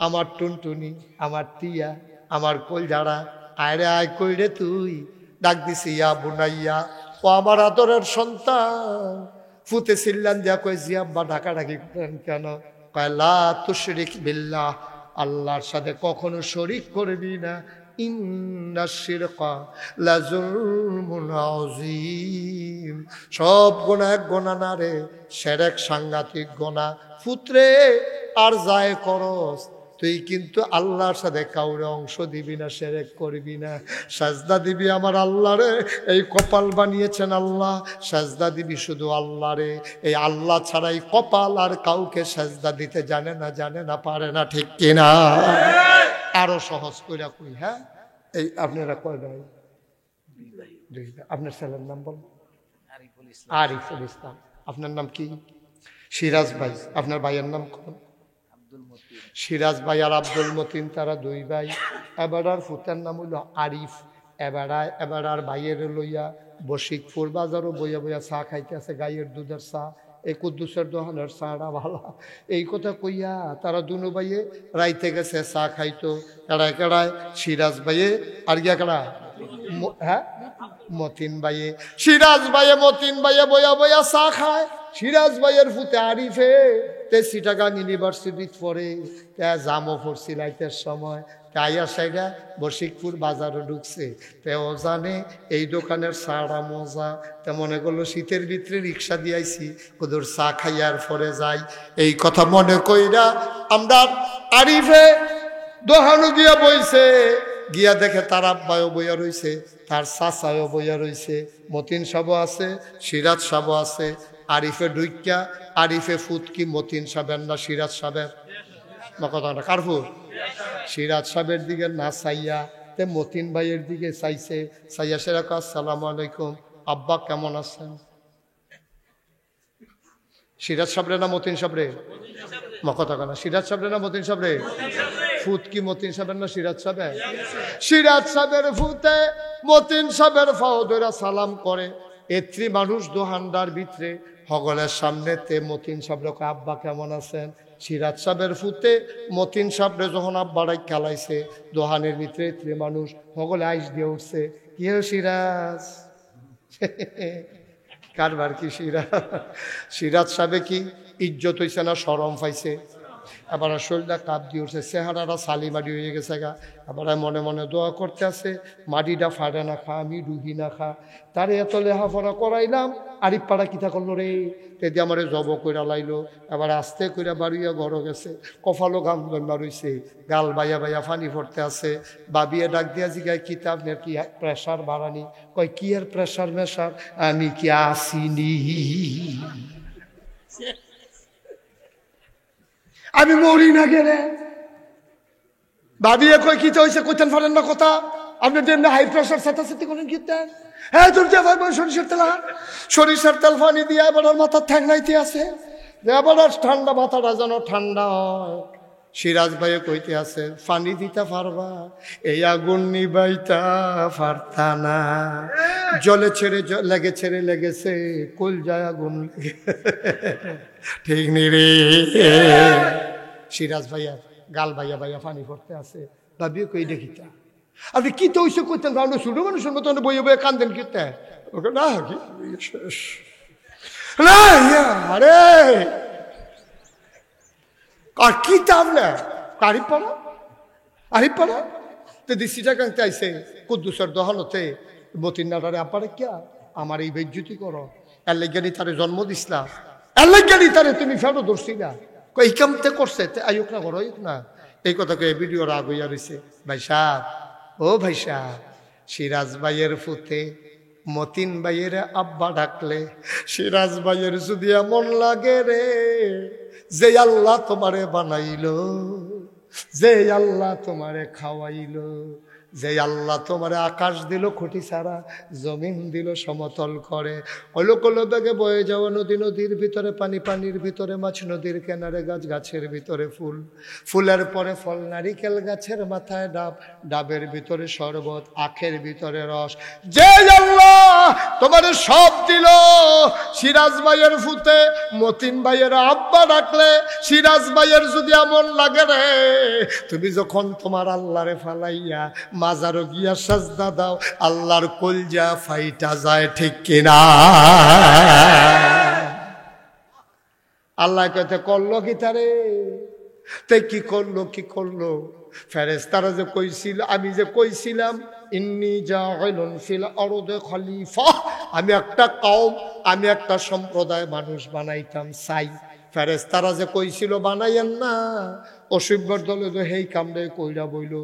আমার টুনটুনি, আমার টিয়া, আমার কলজারা, আয়রে আয় কইরে তুই। ডাক দিছে ইয়া বুনাইয়া, ও আমার আদরের সন্তান। ফুতে চিল্লান দিয়া কই জি আব্বা ডাকাডাকি করেন কেন? কয় লা তুশরিক বিল্লাহ, আল্লাহর সাথে কখনো শরিক করবি না। ইন্না শিরকা লাযুলমুন আযীম, সব গুনাহ এক গুনাহ না রে, শিরক সাংঘাতিক গুনাহ। পুত্রে আর যায় করস, তুই কিন্তু আল্লাহর সাথে কাউরে অংশ দিবি না, শিরক করবি না, সাজদা দিবি আমার আল্লাহরে। এই কপাল বানিয়েছেন আল্লাহ, সাজদা দিবি শুধু আল্লাহরে। এই আল্লাহ ছাড়াই কপাল আর কাউকে সাজদা দিতে জানে না, জানে না, পারে না, ঠিক কিনা? আরো সহজ কইরা কই, হ্যাঁ, এই আপনারা কয় ভাই? আপনার ছেলের নাম বল? আরিফুল ইসলাম। আপনার নাম কি? সিরাজ ভাই। আপনার ভাইয়ের নাম কোন? সিরাজ ভাই আর আব্দুল মতিন, তারা দুই ভাই। এবারার ফুতের নাম হইল আরিফ। এবারার ভাইয়ের লইয়া বশিকপুর বাজারও বইয়া বইয়া চা খাইতে আছে, গাইয়ের দুধের চা, এই কুদ্দুসের দোকানের চাটা ভালো। এই কথা কইয়া তারা দুনো ভাইয়ে রাইতে গেছে চা খাইতো। কেড়ায় কেড়ায় সিরাজ ভাইয়ে আর গিয়া কেড়া, হ্যাঁ, মতিন ভাইয়ে। সিরাজ ভাইয়ে মতিন ভাইয়ে বইয়া বইয়া চা খায়। সিরাজ ভাইয়ের ফুতে আরিফে চিটাগাং ইউনিভার্সিটি পড়ে, জামও পড়ছি রাইতের সময়। আইয়া সাইডা বশিকপুর বাজারে ঢুকছে, তেও জানে এই দোকানের চাটা মজা। তে মনে করলো শীতের ভিতরে রিক্সা দিয়াইছি, ওদের চা খাইয়ার পরে যাই। এই কথা মনে কইরা আমরা আরিফে দোহানো গিয়া বইছে। গিয়া দেখে তার আব্বায়ও বইয়া রইছে, তার চাচায়ও বইয়া রইছে, মতিন সাবও আছে, সিরাজ সাবও আছে। আরিফে ঢুইকা, আরিফে ফুটকি মতিন সাহেবের না সিরাজ সাহেবের? কথাটা কার ফুট? সিরাজ সাহেবের দিকে না চাইয়া তে মতিন ভাইয়ের দিকে চাইছে। চাইয়া সেরা, আসসালামু আলাইকুম, আব্বা কেমন আছেন? সিরাজ সাবরে না মতিন সাবরে? কথা না, সিরাজ সাবরে না মতিন সাবরে? ফুত কি মতিন সাহেবের না সিরাজ সাহেব? সিরাজ সাহেবের ফুতে মতিন সাহেবের ফাও ধরে সালাম করে। এত্রি মানুষ দোহানদার ভিতরে হগলের সামনে তে মতিন সাহেব আব্বা কেমন আছেন? সিরাজ সাহেবের ফুতে মতিন সাহেবরে যখন আব্বারাই খেলাইছে দোহানের ভিতরে এত্রি মানুষ হগলে আইস দিয়ে উঠছে। কি হো সিরাজ? কারবার কি সিরাজ? সিরাজ সাহেবে কি ইজ্জত হইছে না শরম পাইছে? আবার শরীরটা কাপ দিয়ে উঠছে, চেহারাটা সালি মাটি হয়ে গেছে গা। আবার মনে মনে দোয়া করতে আছে, মাটিটা ফাড়ে না খা, আমি ডুবি না খা। তারে এত লেহাপড়া করাইলাম, আরিফ পাড়া কিতা করলো রে, তেদি আমারে জব কইরা লাইলো। এবার আস্তে কইরা বাড়িয়া ঘর গেছে, কফালো গাম জন্মা রইছে, গাল বাইয়া বাইয়া ফানি পড়তে আছে। বাবিয়া ডাক দিয়া জিগায় কিতা আপনার কি প্রেশার বাড়ানি? কয় কি আর প্রেশার মেশার, আমি কি আসিনি, আমি মরি না গেলে। ভাবিয়ে কই কি হয়েছে, কইতেন পারেন না কথা? আপনি যেমনি হাই প্রেশার সাথে করেন কীর্তেন? হ্যাঁ তোর যে সরিষার তেল, সরিষার তেল পানি দিয়ে এবার মাথার ঠ্যাংনাইতে আছে, এবার ঠান্ডা মাথাটা যেন ঠান্ডা হয়। সিরাজ ভাইয়ে কইতে আছে, পানি দিতে পারবা? এই আগুন নিবাইতা পারতা না, জলে ছেড়ে লেগেছে, কুল যায় আগুন লেগে। ঠিক নি রে? সিরাজ ভাইয়া গাল ভাইয়া ভাইয়া পানি পড়তে আছে। ভাবিও কই দেখিতা আপনি কি তো ওইসব করতেন? কারণ ছোট মানুষের মতো বইয়ে বইয়ে কান্দেন কিতে না আরে আর কি তাপ না আরিফ পাড়া তো দিশিটা কাঁদতে আইসে কুদ্দুসের দহলতে মতিন নাটারে আপারে কিয়া আমার এই বেজ্জুতি করো, এর লেগানি তারে জন্ম দিসলা, এর লেগানি তারে তুমি ফেরো ধরছি না, এই কামতে করছে আইক না করো না। এই কথাকে ভিডিও রাগ হইয়া রয়েছে। ভাই সাহ, ও ভাই সাহ, সিরাজ ভাইয়ের ফুতে মতিন ভাইয়ের আব্বা ডাকলে সিরাজ ভাইয়ের যদি এমন লাগে রে, যে আল্লাহ তোমারে বানাইলো, যে আল্লাহ তোমারে খাওয়াইলো, যে আল্লাহ তোমারে আকাশ দিল খুঁটি ছাড়া, জমিন দিল সমতল করে, কলো বেগে বয়ে যাওয়া নদী, নদীর ভিতরে পানি, পানির ভিতরে মাছ, নদীর কিনারে গাছ, গাছের ভিতরে ফুল, ফুলের পরে ফল, নারিকেল গাছের মাথায় ডাব, ডাবের ভিতরে শরবত, আখের ভিতরে রস, যে আল্লাহ তোমারে সব দিল। সিরাজ ভাইয়ের ফুতে মতিন ভাইয়ের আব্বা ডাকলে সিরাজ ভাইয়ের যদি এমন লাগে রে, তুমি যখন তোমার আল্লাহরে ফালাইয়া মাজারও গিয়া সাজদা দাও, আল্লাহর কলজা ফাইটা যায়, ঠিক কিনা? আল্লাহ কইতে করলো কি তারে? তে কি করলো? ফেরেশতারা যে কইছিল, আমি যে কইছিলাম ইন্নী জাইলুন ফিল আরদি খলিফা, আমি একটা কওম, আমি একটা সম্প্রদায় মানুষ বানাইতাম চাই। ফেরেশতারা যে কইছিল বানাইয়েন না, অসভ্যর দলে তো হেই কামড়ে কইরা বইল।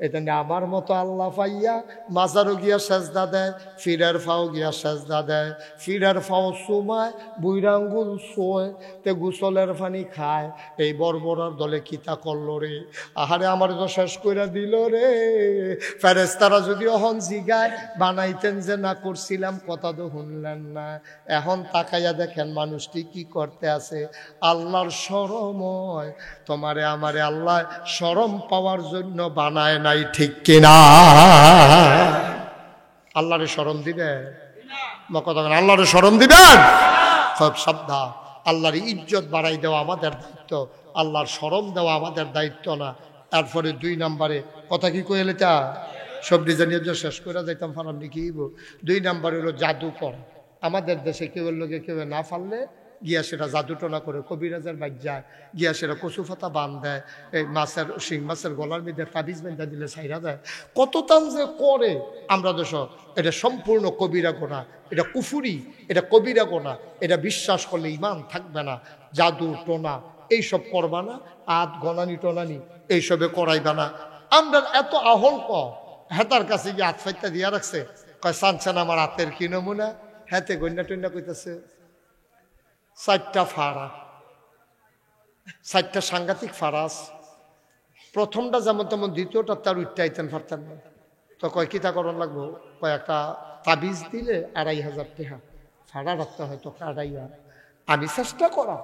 এটা আমার মতো আল্লাহ পাইয়া মাজারও গিয়া সেজদা দেয়, ফিরার ফাও গিয়া সেজদা দেয়, ফিরার ফাও চুমায়, বুইরাঙ্গুল শোয়, তে গুসলের পানি খায়। এই বর্বরার দলে কিতা করলো রে? আহারে আমার তো শেষ কইরা দিল রে। ফেরেশতারা যদি অহন জিগায় বানাইতেন যে না করছিলাম, কথা তো শুনলেন না। এখন তাকাইয়া দেখেন মানুষটি কি করতে আছে। আল্লাহর শরম হয়, তোমারে আমারে আল্লাহ শরম পাওয়ার জন্য বানায় নাই, ঠিক কিনা? আল্লাহরে শরম দিবেন? আল্লাহরে শরম দিবেন? খুব সাবধান। আল্লাহর ইজ্জত বাড়াই দেওয়া আমাদের দায়িত্ব, আল্লাহর শরম দেওয়া আমাদের দায়িত্ব না। তারপরে 2 নম্বরে কথা কি কইলে তা সব ডিজাইন শেষ করে যাইতাম ফারাম কি 2 নম্বরে হলো জাদুকর। আমাদের দেশে কেউ লোকে কেউ না পারলে গিয়া সেটা জাদুটনা করে, কবিরাজের বাইক যায় গিয়া সেটা কচু ফাতা বান দেয়, এই মাছের শিং মাছের গলার মধ্যে তাবিজ বেঁধা দিলে ছাইরা দেয়। কত তাম যে করে আমরা দেশ, এটা সম্পূর্ণ কবিরা গোনা, এটা কুফুরি, এটা কবিরা গোনা, এটা বিশ্বাস করলে ইমান থাকবে না। জাদু টোনা এইসব করবা না, আত গনানি টনানি এইসবে করাইবা না। আমরা এত আহল হেতার কাছে গিয়ে হাত ফাইতা দিয়া রাখছে, কয় চানছেন আমার হাতের কি নমুনা? হাতে গন্যা টন্যা কইতেছে 4টা ফাড়া, 4টা সাংঘাতিক ফারাস। প্রথমটা যেমন তেমন, দ্বিতীয়টা তার উঠতে পারতেন না। তো কয় কিতা করণ লাগবো? কয়েকটা তাবিজ দিলে 2500 টাকা ফাড়া রাখতে হয়, তো কাটাইয়া আমি চেষ্টা করা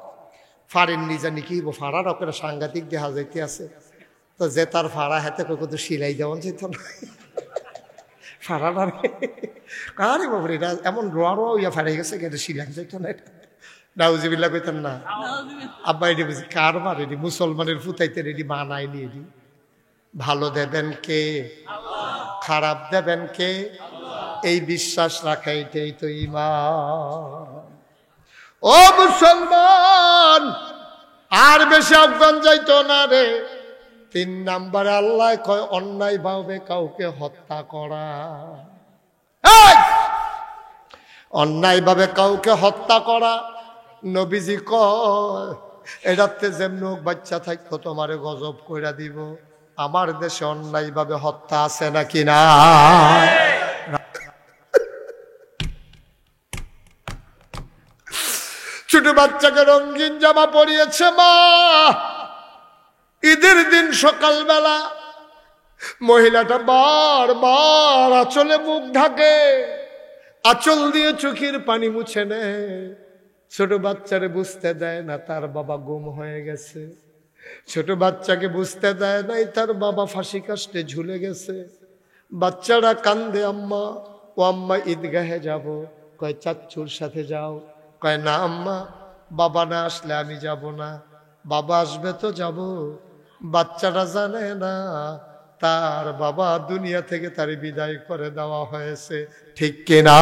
ফাড়েন জানি কি ফাড়া রকের সাংঘাতিক দেখা যাইতে আছে। তো যে তার ফাড়া হাতে কত সিলাই দেওয়ান যেত না ফাড়া কারে বাবরে এটা এমন রোয়া ইয়া ফাড়ে গেছে এটা সিলাই যাইত না। এটা নাউজিবিল্লাহ কইতেন না আব্বা এটি বুঝি কার মার এটি মুসলমানের ফুতাইতেন এটি মানায়নি। এটি ভালো দেবেন কে খারাপ দেবেন কে এই বিশ্বাস রাখাইতেই তো ঈমান। ও মুসলমান আর বেশি আফগান যাইতো না রে। 3 নম্বরে আল্লাহ কয় অন্যায় ভাবে কাউকে হত্যা করা। অন্যায় ভাবে কাউকে হত্যা করা নবীজি কয় এটাতে যেমন বাচ্চা থাকতো তোমারে গজব কইরা দিব। আমার দেশে অন্যায় ভাবে হত্যা আছে নাকি না? ছোট বাচ্চাকে রঙিন জামা পরিয়েছে মা। ঈদের দিন সকালবেলা মহিলাটা বারবার আঁচলে মুখ ঢাকে, আঁচল দিয়ে চোখের পানি মুছে নেয়। ছোট বাচ্চারে বুঝতে দেয় না তার বাবা গুম হয়ে গেছে। ছোট বাচ্চাকে বুঝতে দেয় নাই তার বাবা ফাঁসি কাস্টে ঝুলে গেছে। বাচ্চারা কান্দে আম্মা ও আম্মা ঈদগাহে যাব। কয় চাচ্চুর সাথে যাও। কয় না আম্মা বাবা না আসলে আমি যাব না। বাবা আসবে তো যাব। বাচ্চারা জানে না তার বাবা দুনিয়া থেকে তার বিদায় করে দেওয়া হয়েছে। ঠিক কিনা?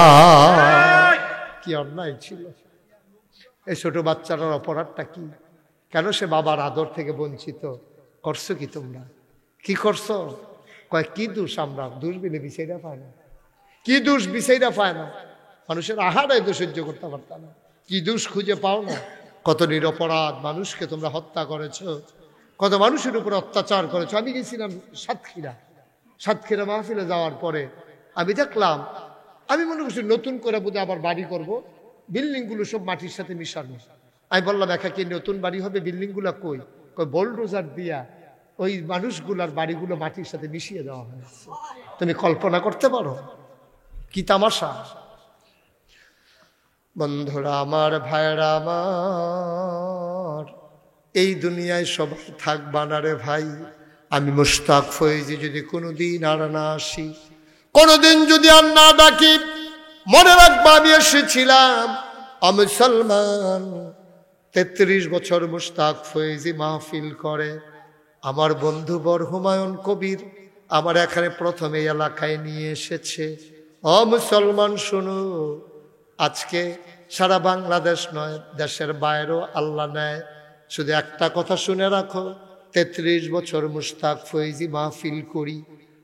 কি অন্যায় ছিল এই ছোট বাচ্চাটার অপরাধটা কি? কেন সে বাবার আদর থেকে বঞ্চিত? করছো কি তোমরা? কি করছো? কয় কি দোষ? আমরা দোষ বিলে বিচাইরা পায় না। কি দোষ বিচাইরা পায় না? মানুষের আহারে দোষ সহ্য করতে পারতাম না। কি দোষ খুঁজে পাও না? কত নিরপরাধ মানুষকে তোমরা হত্যা করেছো, কত মানুষের উপর অত্যাচার করেছো। আমি গেছিলাম সাতক্ষীরা মাহফিলে যাওয়ার পরে আমি দেখলাম, আমি মনে করছি নতুন করে বোধহয় আবার বাড়ি করব, বিল্ডিং গুলো সব মাটির সাথে মিশানো। আমি বললাম একা কি নতুন বাড়ি হবে? বিল্ডিং গুলা কই? বোলডোজার দিয়া ওই মানুষগুলার বাড়িগুলো মাটির সাথে মিশিয়ে দেওয়া হয়েছে। তুমি কল্পনা করতে পারো কি তামাশা? বন্ধুরা আমার, ভাইরা আমার, এই দুনিয়ায় সবাই থাকবা না রে ভাই। আমি মুশতাক ফয়েজি যদি কোনোদিন আর না আসি, কোনোদিন যদি আর না ডাকি, মনে রাখবা আমি এসেছিলাম মুসলমান। 33 বছর মুশতাক ফয়েজি মাহফিল করে। আমার বন্ধু বর হুমায়ুন কবির আমার এখানে প্রথমে এলাকায় নিয়ে এসেছে। মুসলমান শুনো, আজকে সারা বাংলাদেশ নয়, দেশের বাইরেও আল্লাহ নেয়। শুধু একটা কথা শুনে রাখো, 33 বছর মুশতাক ফয়েজি মাহফিল করি।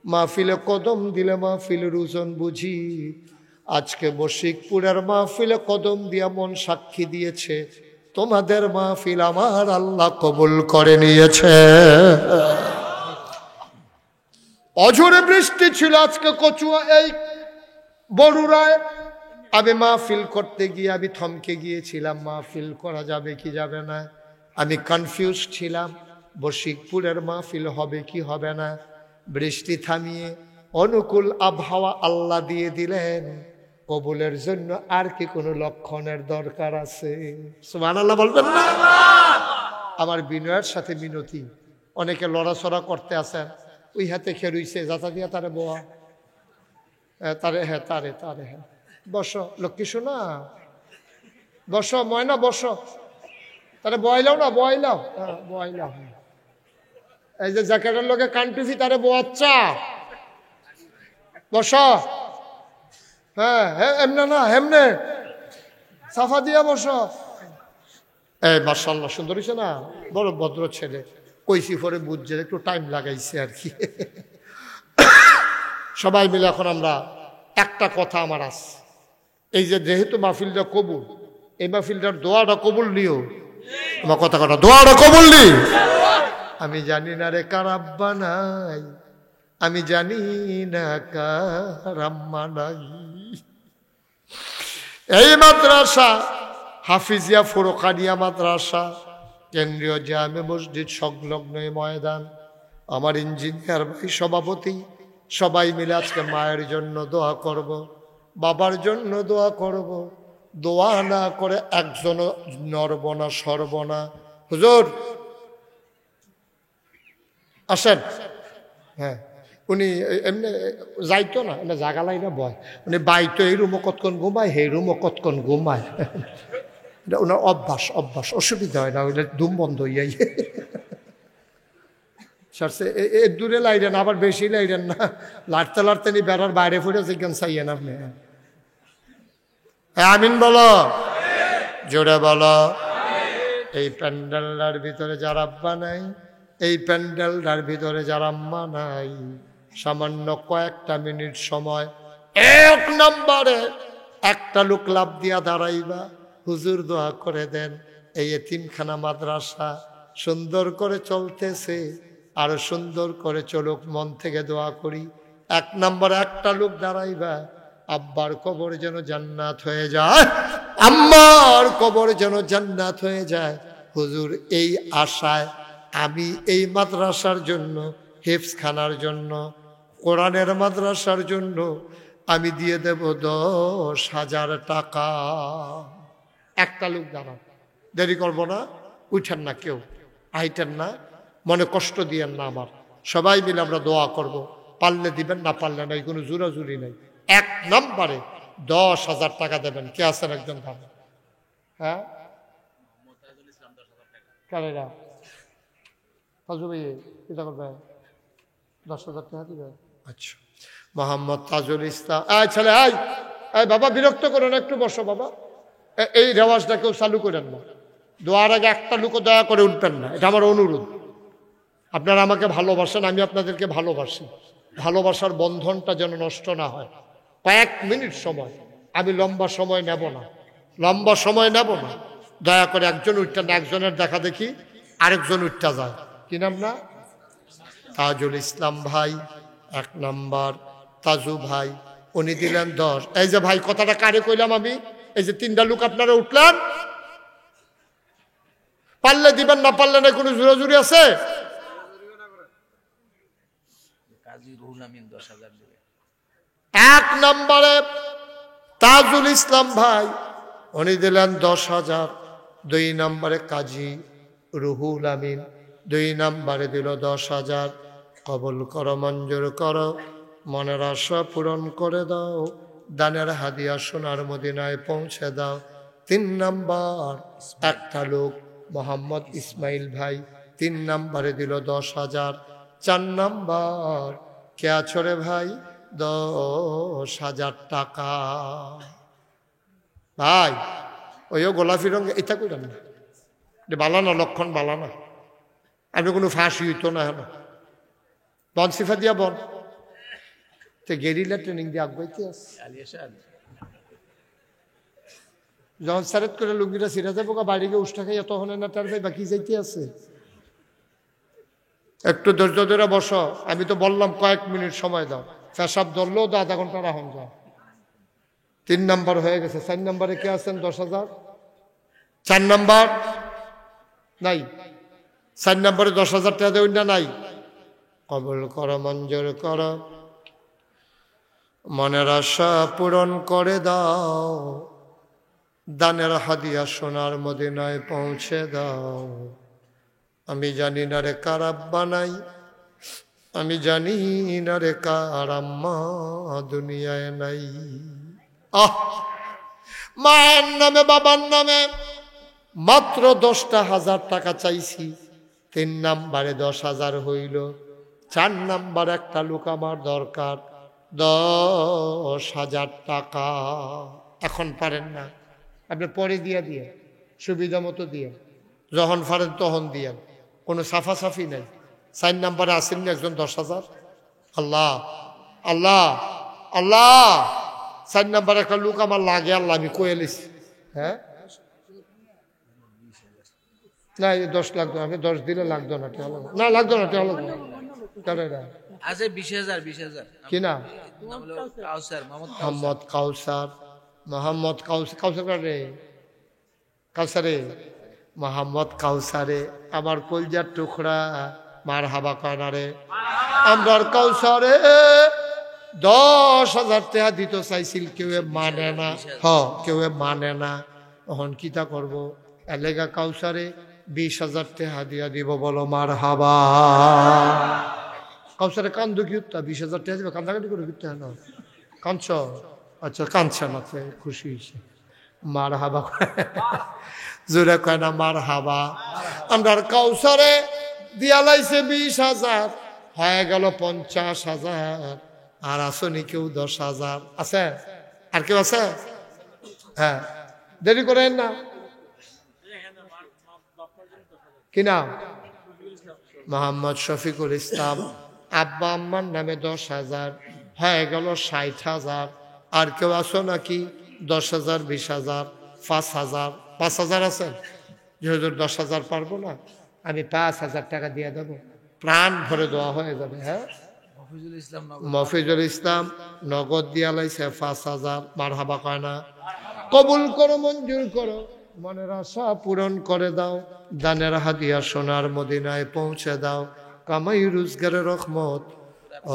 মাহফিলে কদম দিলে মাহফিলের ওজন বুঝি। আজকে বশিকপুরের মাহফিলে কদম দিয়া মন সাক্ষী দিয়েছে, তোমাদের মাহফিল আমার আল্লাহ কবুল করে নিয়েছে। অঝরে বৃষ্টি ছিল আজকে কচুয়া এই বড়ুরায়। আমি মাহফিল করতে গিয়ে আমি থমকে গিয়েছিলাম, মাহফিল করা যাবে কি যাবে না। আমি কনফিউজ ছিলাম, বশিকপুরের মাহফিল হবে কি হবে না। বৃষ্টি থামিয়ে অনুকূল আবহাওয়া আল্লাহ দিয়ে দিলেন। কবুলের জন্য আর কি কোনো লক্ষণের দরকার আছে? সুবহানাল্লাহ বলবেন না? আমার বিনয়ের সাথে মিনতি, অনেকে লড়াচড়া করতে আসেন, ওই হাতে খেরুইছে যাতা দিয়া তারে বোয়া তারে, হ্যাঁ তারে তারে, হ্যাঁ বসো লক্ষ্মী শোনা, বসো ময়না বসো, তারে বয়লাও না, বয়লাও, হ্যাঁ বয়লাও। এই যে জ্যাকেটের লোকে কানটুফি তারে বোয়াচ্ছা, বসো। হ্যাঁ হ্যাঁ এমনে না, এমনে সাফা দিয়া বসো। এই মাশাআল্লাহ সুন্দর হয়েছে না, বড় ভদ্র ছেলে। কইসি পরে বুঝছে, একটু টাইম লাগাইছে আর কি। সবাই মিলে এখন আমরা একটা কথা আমার আছে, এই যে যেহেতু মাহফিলটা কবুল, এই মাহফিলটার দোয়াটা কবুল নিও। আমার কথা দোয়াটা কবুল নি। আমি জানি না রে কার আব্বা নাই, আমি জানি না কার আম্মা নাই। এই মাদ্রাসা হাফিজিয়া ফুরকানিয়া মাদ্রাসা, কেন্দ্রীয় জামে মসজিদ সংলগ্ন ময়দান, আমার ইঞ্জিনিয়ার ভাই সভাপতি, সবাই মিলে আজকে মায়ের জন্য দোয়া করব, বাবার জন্য দোয়া করব, দোয়া না করে একজনও নড়ব না, সরব না। হুজুর আসেন। হ্যাঁ, উনি এমনি যাইতো না, এমনি জাগালাই না বয়, উনি বাইতো এই রুমও কতক্ষণ ঘুমায়, সেই রুমও কতক্ষণ ঘুমায়। এটা ওনার অভ্যাস, অভ্যাস, অসুবিধা হয় না, ওইটা ধুম বন্ধ হইয়াই। সারছে দূরে লাইরেন, আবার বেশি লাইরেন না, লাড়তে লাড়তে নি বেড়ার বাইরে ফুটে জিজ্ঞান চাইয়েন আপনি। আমিন বলো, জোরে বলো। এই প্যান্ডেলটার ভিতরে যার আব্বা নাই, এই প্যান্ডেলটার ভিতরে যার আম্মা নাই, সামান্য কয়েকটা মিনিট সময় এক নম্বরে একটা লোক লাভ দিয়া দাঁড়াইবা, হুজুর দোয়া করে দেন এই এতিমখানা মাদ্রাসা সুন্দর করে চলতেছে, আরো সুন্দর করে চলুক, মন থেকে দোয়া করি। এক নম্বরে একটা লোক দাঁড়াইবা, আব্বার কবর যেন জান্নাত হয়ে যায়, আম্মার কবর যেন জান্নাত হয়ে যায়। হুজুর এই আশায় আমি এই মাদ্রাসার জন্য, হেফজখানার জন্য, কোরআনের মাদ্রাসার জন্য আমি দিয়ে দেব 10,000 টাকা। একটা লোক দাঁড়ান, দেরি করব না, উঠেন না, কেউ আইটেন না, মনে কষ্ট দিয়েন না আমার, সবাই মিলে আমরা দোয়া করব। পারলে দিবেন, না পারলে নাই, কোনো জোরাজুরি নেই। এক নম্বরে 10,000 টাকা দেবেন। কে আছেন একজন ভাবে? হ্যাঁ, কারেরা তাজু ভাই এটা করবে, 10,000 টাকা দিবে। আচ্ছা, মোহাম্মদ তাজুল ইসলাম। ছেলে আয়, বাবা বিরক্ত করো না, একটু বসো বাবা। এই রেওয়াজটা কেউ চালু করেন না, দোয়ার আগে একটা লোক দয়া করে উঠবেন না, এটা আমার অনুরোধ। আপনারা আমাকে ভালোবাসেন, আমি আপনাদেরকে ভালোবাসি, ভালোবাসার বন্ধনটা যেন নষ্ট না হয়। কয়েক মিনিট সময়, আমি লম্বা সময় নেব না, লম্বা সময় নেব না, দয়া করে একজন উঠতেন না, একজনের দেখা দেখি আরেকজন উঠতে যায়। কি নাম না? তাজুল ইসলাম ভাই এক নাম্বার, তাজু ভাই উনি দিলেন 10। এই যে ভাই কথাটা কারে কইলাম আমি, এই যে 3টা লোক আপনারা উঠলেন, পারলে দিবেন, না পারলে না, কোনো জোরাজুরি আছে? এক নম্বরে তাজুল ইসলাম ভাই উনি দিলেন 10,000। 2 নম্বরে কাজী রুহুল আমিন 2 নম্বরে দিল 10,000। কবুল করো, মঞ্জুর করো, মনের আশা পূরণ করে দাও, দানের হাদিয়া সোনার মদিনায় পৌঁছে দাও। 3 নম্বর একটা লোক মোহাম্মদ ইসমাইল ভাই 3 নম্বরে দিল 10,000। 4 নম্বর কে আছো রে ভাই, 10,000 টাকা। ভাই ওই গোলাপি রঙ এটা কইলাম না, বালানা লক্ষণ বালানা, আপনি কোনো ফাঁসি হইতো না। হ্যাঁ বন সিফা দিয়া বন, তো গেরিলা ট্রেনিং দিয়ে আগাইতে আছে। যখন সারেত করে লুঙ্গিটা ছিঁড়া যাবো বাড়ি গিয়ে উষ্টা খাইয়া, তখন না তার ভাই বাকি যাইতে আছে। একটু ধৈর্য ধরে বসো, আমি তো বললাম কয়েক মিনিট সময় দাও, পেশাব ধরলেও তো আধা ঘন্টা রাখুন যাও। 3 নম্বর হয়ে গেছে। 4 নম্বরে কে আছেন? 10,000। 4 নম্বর নাই, 4 নম্বরে 10,000 টাকা দেবেন না, নাই। কবুল করো, মঞ্জুর করো, মনের আশা পূরণ করে দাও, দানের হাদিয়া সোনার মদিনায় পৌঁছে দাও। আমি জানি না রে কার আব্বা নাই, আমি জানি না রে কার আম্মা দুনিয়ায় নাই। মায়ের নামে বাবার নামে মাত্র 10,000 টাকা চাইছি। 3 নম্বরে 10,000 হইল। 4 নম্বর একটা লোক আমার দরকার, 10,000 টাকা। এখন পারেন না, আপনি পরে দিয়ে সুবিধা মতো দিয়ে, যখন পারেন তখন দিয়ে, কোনো সাফাসাফি নেই। 4 নম্বরে আসেননি একজন 10,000। আল্লাহ আল্লাহ আল্লাহ, 4 নম্বর একটা লোক আমার লাগে, আল্লাহ আমি কয়ে লিছি। হ্যাঁ না, 10 লাগতো, আমি 10 দিলে লাগতো না, না লাগতো না, আছে 20,000 কি না? মোহাম্মদ কাউসার, মোহাম্মদ কাউসার রে, কাউসারে, মোহাম্মদ কাউসারে আমার কলজার টুকরা, মার হাবা কানারে, আমরার কাউসারে 10,000 টাকা দিতে চাইছিল, কেউ মানে না। কেউ মানে না। তখন কিতা করব? এলেগা কাউসারে 20,000 টাকা দিয়া দিব, বলো মার হাবা। কাউসারে কান্দু কি উত্তা? 20,000 টাকা দিবে, কান্দাকাটি করে কিনতে হয় না? কাঁদছ? আচ্ছা, কাঁদছে না, খুশি হয়েছে। মার হাবা জোরে কয় না মার হাবা। আমরা কাউসারে দিয়া লাইছে 20,000, হয়ে গেল 50,000। আর আসনি কেউ 10,000? আছে? আর কেউ আছে? হ্যাঁ, দেরি করেন না। কি নাম? মোহাম্মদ শফিকুল ইসলাম। আব্বা আম্মার নামে 10,000, হয়ে গেল 60,000। আর কেউ আসো নাকি? 10,000, 20,000, 5,000? 5,000 আছেন? যেহেতু 10,000 পারবো না, আমি 5,000 টাকা দিয়ে দেবো, প্রাণ ভরে দেওয়া হয়ে যাবে। হ্যাঁ, মফিজুল ইসলাম নগদ দিয়া লাইছে 5,000। মার হাবা কয় না? কবুল করো, মঞ্জুর করো, মনের আশা পূরণ করে দাও, দানের হাদিয়া সোনার মদিনায় পৌঁছে দাও, কামাই রোজগারের রহমত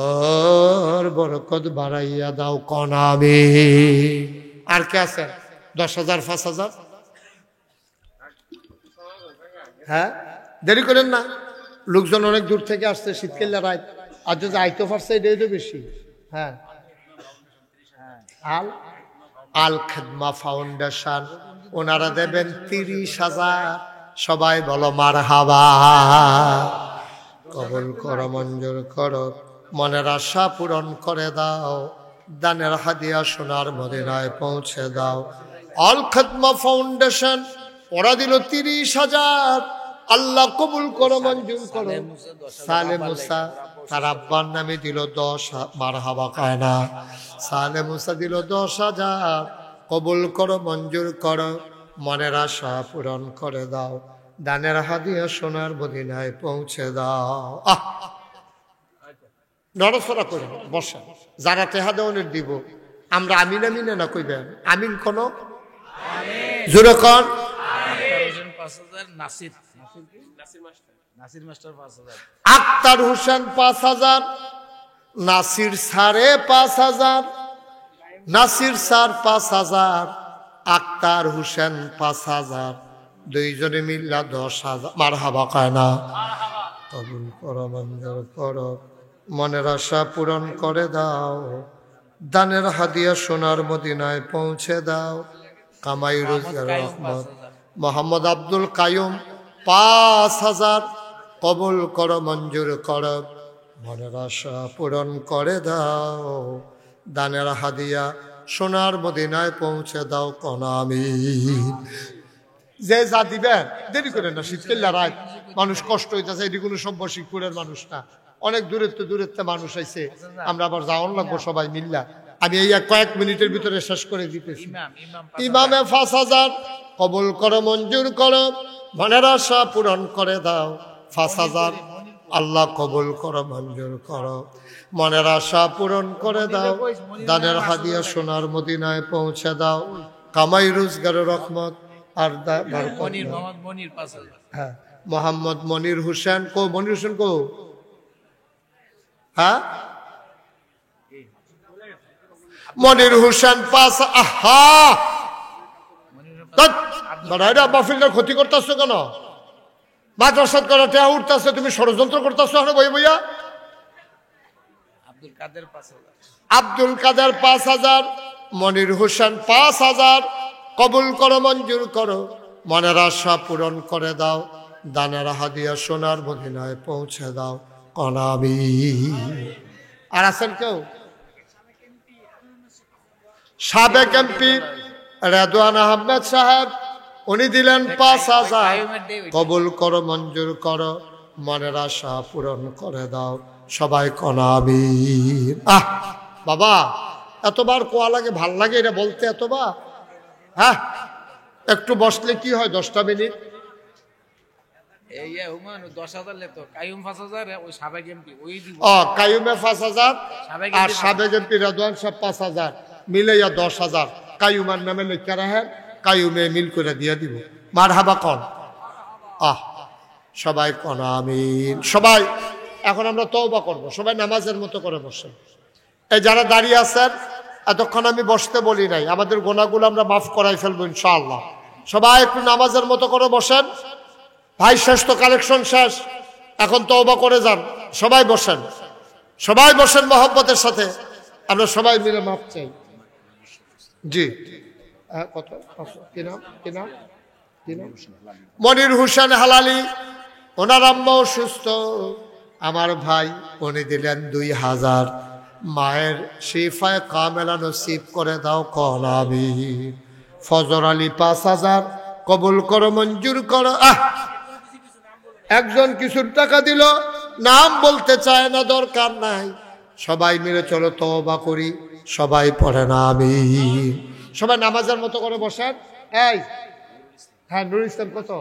আর বরকত বাড়াইয়া দাও, কনাবে। আর কে আছে? 10,000, 5,000? হ্যাঁ, দেরি করেন না। লোকজন অনেক দূর থেকে আসছে, শীতকালে রাত, আর যদি আইতে পারছে এটাই তো বেশি। হ্যাঁ, আল আল খেদমা ফাউন্ডেশন, ওনারা দেবেন 30,000। সবাই বলো মার হাবা। কবুল করো, মঞ্জুর করো, মনের আশা পূরণ করে দাও, দানের হাদিয়া সোনার মদিনায় পৌঁছে দাও। আল খেদমা ফাউন্ডেশন ওরা দিল 30,000। আল্লাহ কবুল করো, মঞ্জুর করো। সালে মুসা তার আব্বার নামে দিল 10। মার হাবা কয় না? সালে মুসা দিল 10,000। কবুল করো, মঞ্জুর করো, মনের আশা পূরণ করে দাও, দানের হাদিয়া সোনার মদিনায় পৌঁছে দাও। নড়াচড়া করে বসা। যারা টেহা দেওয়ানের দিব, আমরা আমিন আমিনে না কইবেন? আমিন কোন জোরে কর। আক্তার হোসেন 5,000, নাসির সাড়ে 5,000, নাসির স্যার 5,000, আক্তার হোসেন 5,000, দুইজনে মিল্লা 10,000। মার হাবা কয় না? কবুল করো, মঞ্জুর করো, মনের আশা পূরণ করে দাও, দানের হাদিয়া সোনার মদিনায় পৌঁছে দাও, কামাই রোজগার রহমত। মোহাম্মদ আব্দুল কায়ুম 5,000। কবুল করো, মঞ্জুর করো, মনের আশা পূরণ করে দাও, দানের হাদিয়া সোনার মদিনায় পৌঁছে দাও, আমিন। যে যা দিবেন দেরি করেন না। শীতকালে রাত, মানুষ কষ্ট হইতেছে। এটি কোনো সভ্য শিবপুরের মানুষ না, অনেক দূরের মানুষ আইছে। আমরা আবার যাওয়ান লাগবো সবাই মিল্লা। আমি এই কয়েক মিনিটের ভিতরে শেষ করে দিতেছি। ইমামে 5,000। কবুল করো, মঞ্জুর করো, মনের আশা পূরণ করে দাও, 5,000। আল্লাহ কবুল করো, মঞ্জুর করো, মনের আশা পূরণ করে দাও, দানের হাদিয়া সোনার মদিনায় পৌঁছে দাও, কামাই রোজগারের রহমত আর হ্যাঁ। মোহাম্মদ মনির হোসেন কো? মনির হোসেন কো? হ্যাঁ, মনির হোসেন 5। আহা, মাহফিলটার ক্ষতি করতেছো কেন? মাদ্রাসাত করা টেহা উঠতেছে, তুমি ষড়যন্ত্র করতেছো হ্যাঁ বই বইয়া। আব্দুল কাদের 5,000, মনির হোসেন 5,000। কবুল করো, মঞ্জুর করো, মনের আশা পূরণ করে দাও, দানের হাদিয়া সোনার মদিনায় পৌঁছে দাও, কনাবি। আর আছেন কেউ? সাবেক এমপি রেদওয়ান আহমেদ সাহেব, উনি দিলেন 5,000। কবুল করো, মঞ্জুর করো, মনের আশা পূরণ করে দাও, সবাই কনাবি। আহ বাবা, এতবার কোয়া লাগে, ভাল লাগে এটা বলতে এতবার। হ্যাঁ, একটু বসলে কি হয়? 10টা মিনিট। কাইয়ুমে 5,000 আর সাবেক এমপি রেদওয়ান সাহেব 5,000 মিলাইয়া 10,000 কাইয়ুমার নামে লেখা রাখেন, কাইয়ুমে মিল করে দিয়ে দিব। মার হাবা কন। সবাই কন আমিন। সবাই এখন আমরা তওবা করব, সবাই নামাজের মতো করে বসেন। এই যারা দাঁড়িয়ে আছেন, এতক্ষণ আমি বসতে বলি নাই, আমাদের গোনাগুলো আমরা মাফ করাই ফেলবো ইনশাআল্লাহ। সবাই একটু নামাজের মতো করে বসেন। ভাই শেষ তো, কালেকশন শেষ, এখন তওবা করে যান। সবাই বসেন, সবাই বসেন মহব্বতের সাথে, আমরা সবাই মিলে মাফ চাই। জি কত কি নাম কি নাম কি নাম? মনির হোসেন হালালি, ওনার আম্মাও সুস্থ, আমার ভাই উনি দিলেন 2000। মায়ের শিফায়ে কামেলা নসিব করে দাও কল আমিন। ফজর আলী 5000 কবুল করো, মঞ্জুর করো। একজন কিছুর টাকা দিল, নাম বলতে চায় না, দরকার নাই। সবাই মিলে চলো তওবা করি, সবাই পড়েন আমিন। সবাই নামাজের মতো করে বসেন। এই হ্যাঁ, নুরুল ইসলাম কত?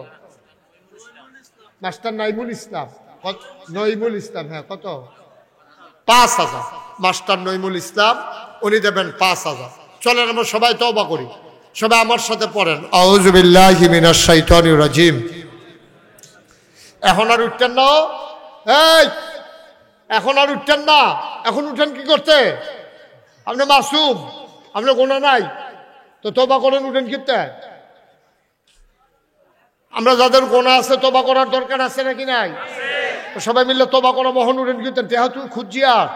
মাস্টার নাইমুল ইসলাম, নইমুল ইসলাম, হ্যাঁ কত? 5000। মাস্টার নইমুল ইসলাম উনি দেবেন 5000। চলেন আমরা সবাই তওবা করি, সবাই আমার সাথে পড়েন আউযু বিল্লাহি মিনাশ শাইতানির রাজিম। এখন আর উঠতেন না, এই এখন আর উঠতেন না। এখন উঠেন কি করতে? আপনি মাসুম, আপনার গোনা নাই, তো তওবা করেন, উঠেন কিতে? আমরা যাদের গোনা আছে তওবা করার দরকার আছে নাকি নাই? সবাই মিলে তওবা করো, মোহন উঠেন কিতে? দেহা তুই খুঁজি আর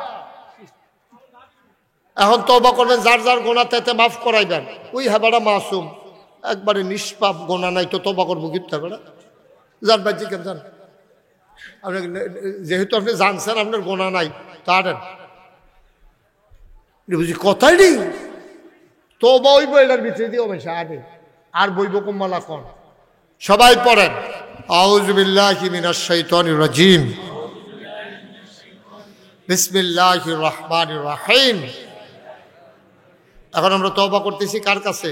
এখন তওবা করবেন, যার যার গোনা তাতে মাফ করাইবেন। ওই হেবাটা মাসুম, একবারে নিষ্পাপ, গোনা নাই, তো তওবা করবো কিতে? বেড়া যান বাজি কেন যান, আপনি যেহেতু আপনি জানছেন আপনার গোনা নাই, তা আনেন। বুঝি কথাই নেই, তওবা হইব এটার ভিতরে দিয়ে অবশ্যই আনে। আর বইব কুম্মালা কোন? সবাই পড়েন আউযু বিল্লাহি মিনাশ শাইতানির রাজিম, বিসমিল্লাহির রহমানির রহিম। এখন আমরা তওবা করতেছি কার কাছে?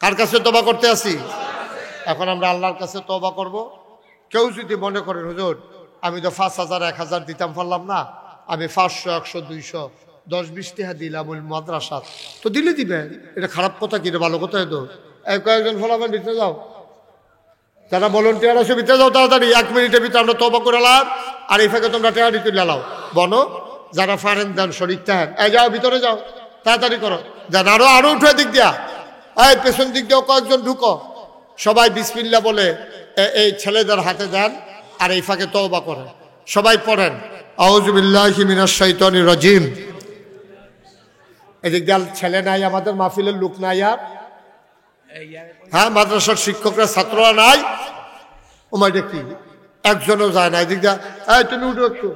কার কাছে তওবা করতে আসি? এখন আমরা আল্লাহর কাছে তওবা করব। কেউ যদি মনে করেন হুজুর আমি তো 5000 1000 দিতাম পারলাম না, আমি 500 100 200 10-20 টাকা দিলাম ওই মাদ্রাসা, তো দিলে দিবেন, এটা খারাপ কথা কি? ভালো কথা। তো কয়েকজন ফলাফল ভিতরে যাও, যারা ভলেন্টিয়ার আছে ভিতরে যাও তাড়াতাড়ি, 1 মিনিটের ভিতরে আমরা তওবা করে এলাম। আর এই ফাঁকে তোমরা টাকা দিতে লাও বনো, যারা পারেন দেন, শরীর থাকেন, এই যাও ভিতরে যাও, তাড়াতাড়ি করো, দেন। আরো উঠে দিক দিয়া, এই পেছন দিক দিয়েও কয়েকজন ঢুকো। সবাই বিসমিল্লাহ বলে এই ছেলেদের হাতে দেন, আর এই ফাঁকে তওবা করেন। সবাই পড়েন আউযু বিল্লাহি মিনাশ শাইতানির রাজিম। এদিক দিয়ে ছেলে নাই, আমাদের মাহফিলের লোক নাই আর, হ্যাঁ মাদ্রাসার শিক্ষকরা ছাত্ররা নাই, ওমাইটা কি একজনও যায় না। এদিক দিয়ে এই তুমি উঠো একটু,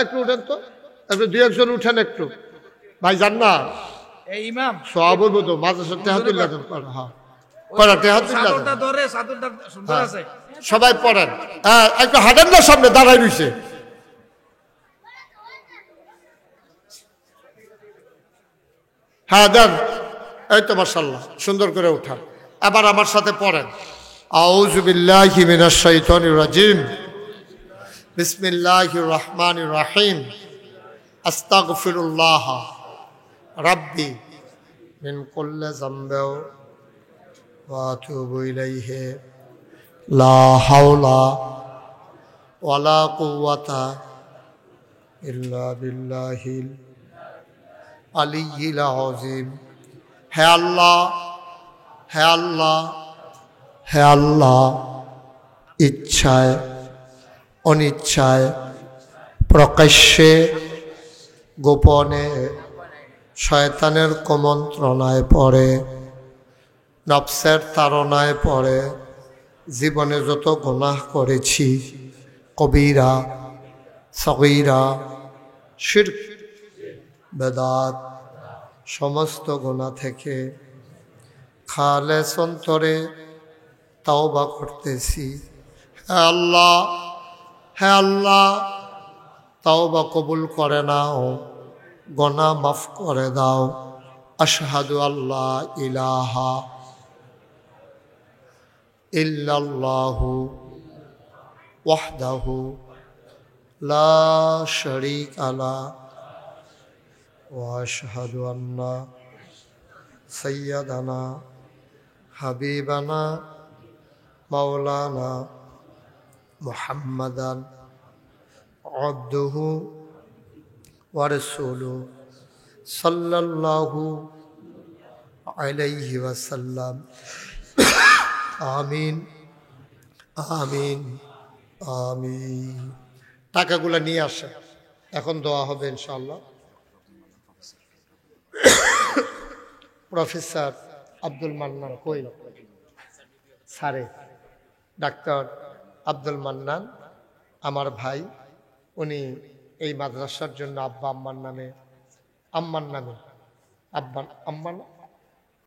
একটু উঠেন তো, একটু 2-1 উঠেন একটু, ভাই যান না ইমাম সব বলবো তো মাদ্রাসার তেহাতুল্লাহ। হ্যাঁ পড়া তেহাতুল্লাহ, সবাই পড়েন। হ্যাঁ একটু হাঁটেন না, সামনে দাঁড়াই রইছে। হ্যাঁ দেন, এই তো মাশাআল্লাহ, সুন্দর করে উঠান। এবার আমার সাথে পড়েন আউযু বিল্লাহি মিনাশ শাইতানির রাজিম, বিসমিল্লাহির রহমানির রহিম, আস্তাগফিরুল্লাহ রাব্বি মিন কুল্লি যামবিন ওয়া আতুবু ইলাইহি, লা হাওলা ওয়ালা কুওয়াতা ইল্লা বিল্লাহিল আলিয়্যিল আযীম। হে আল্লাহ, হে আল্লাহ, হে আল্লাহ, ইচ্ছায় অনিচ্ছায় প্রকাশ্যে গোপনে শয়তানের কুমন্ত্রণায় পড়ে, নফসের তাড়নায় পড়ে জীবনে যত গুনাহ করেছি, কবিরা সগীরা শিরক বেদাত, সমস্ত গুনাহ থেকে খালেস অন্তরে তাওবা করতেছি। হে আল্লাহ, হে আল্লাহ, তাওবা কবুল করে নাও, গুনাহ মাফ করে দাও। আশহাদু আল্লা ইলাহা ইল্লাল্লাহু ওয়াহদাহু লা শারীকা লাহু ওয়া আশহাদু আন্না সাইয়্যিদানা হাবিবানা মাওলানা মুহাম্মাদান আবদুহু ওয়া রাসূলুহু সাল্লাল্লাহু আলাইহি ওয়াসাল্লাম। আমিন আমিন আমিন। টাকাগুলো নিয়ে আসে, এখন দোয়া হবে ইনশাআল্লাহ। প্রফেসর আব্দুল মান্নান কই? স্যারে ডাক্তার আব্দুল মান্নান আমার ভাই, উনি এই মাদ্রাসার জন্য আব্বা আম্মার নামে আব্বা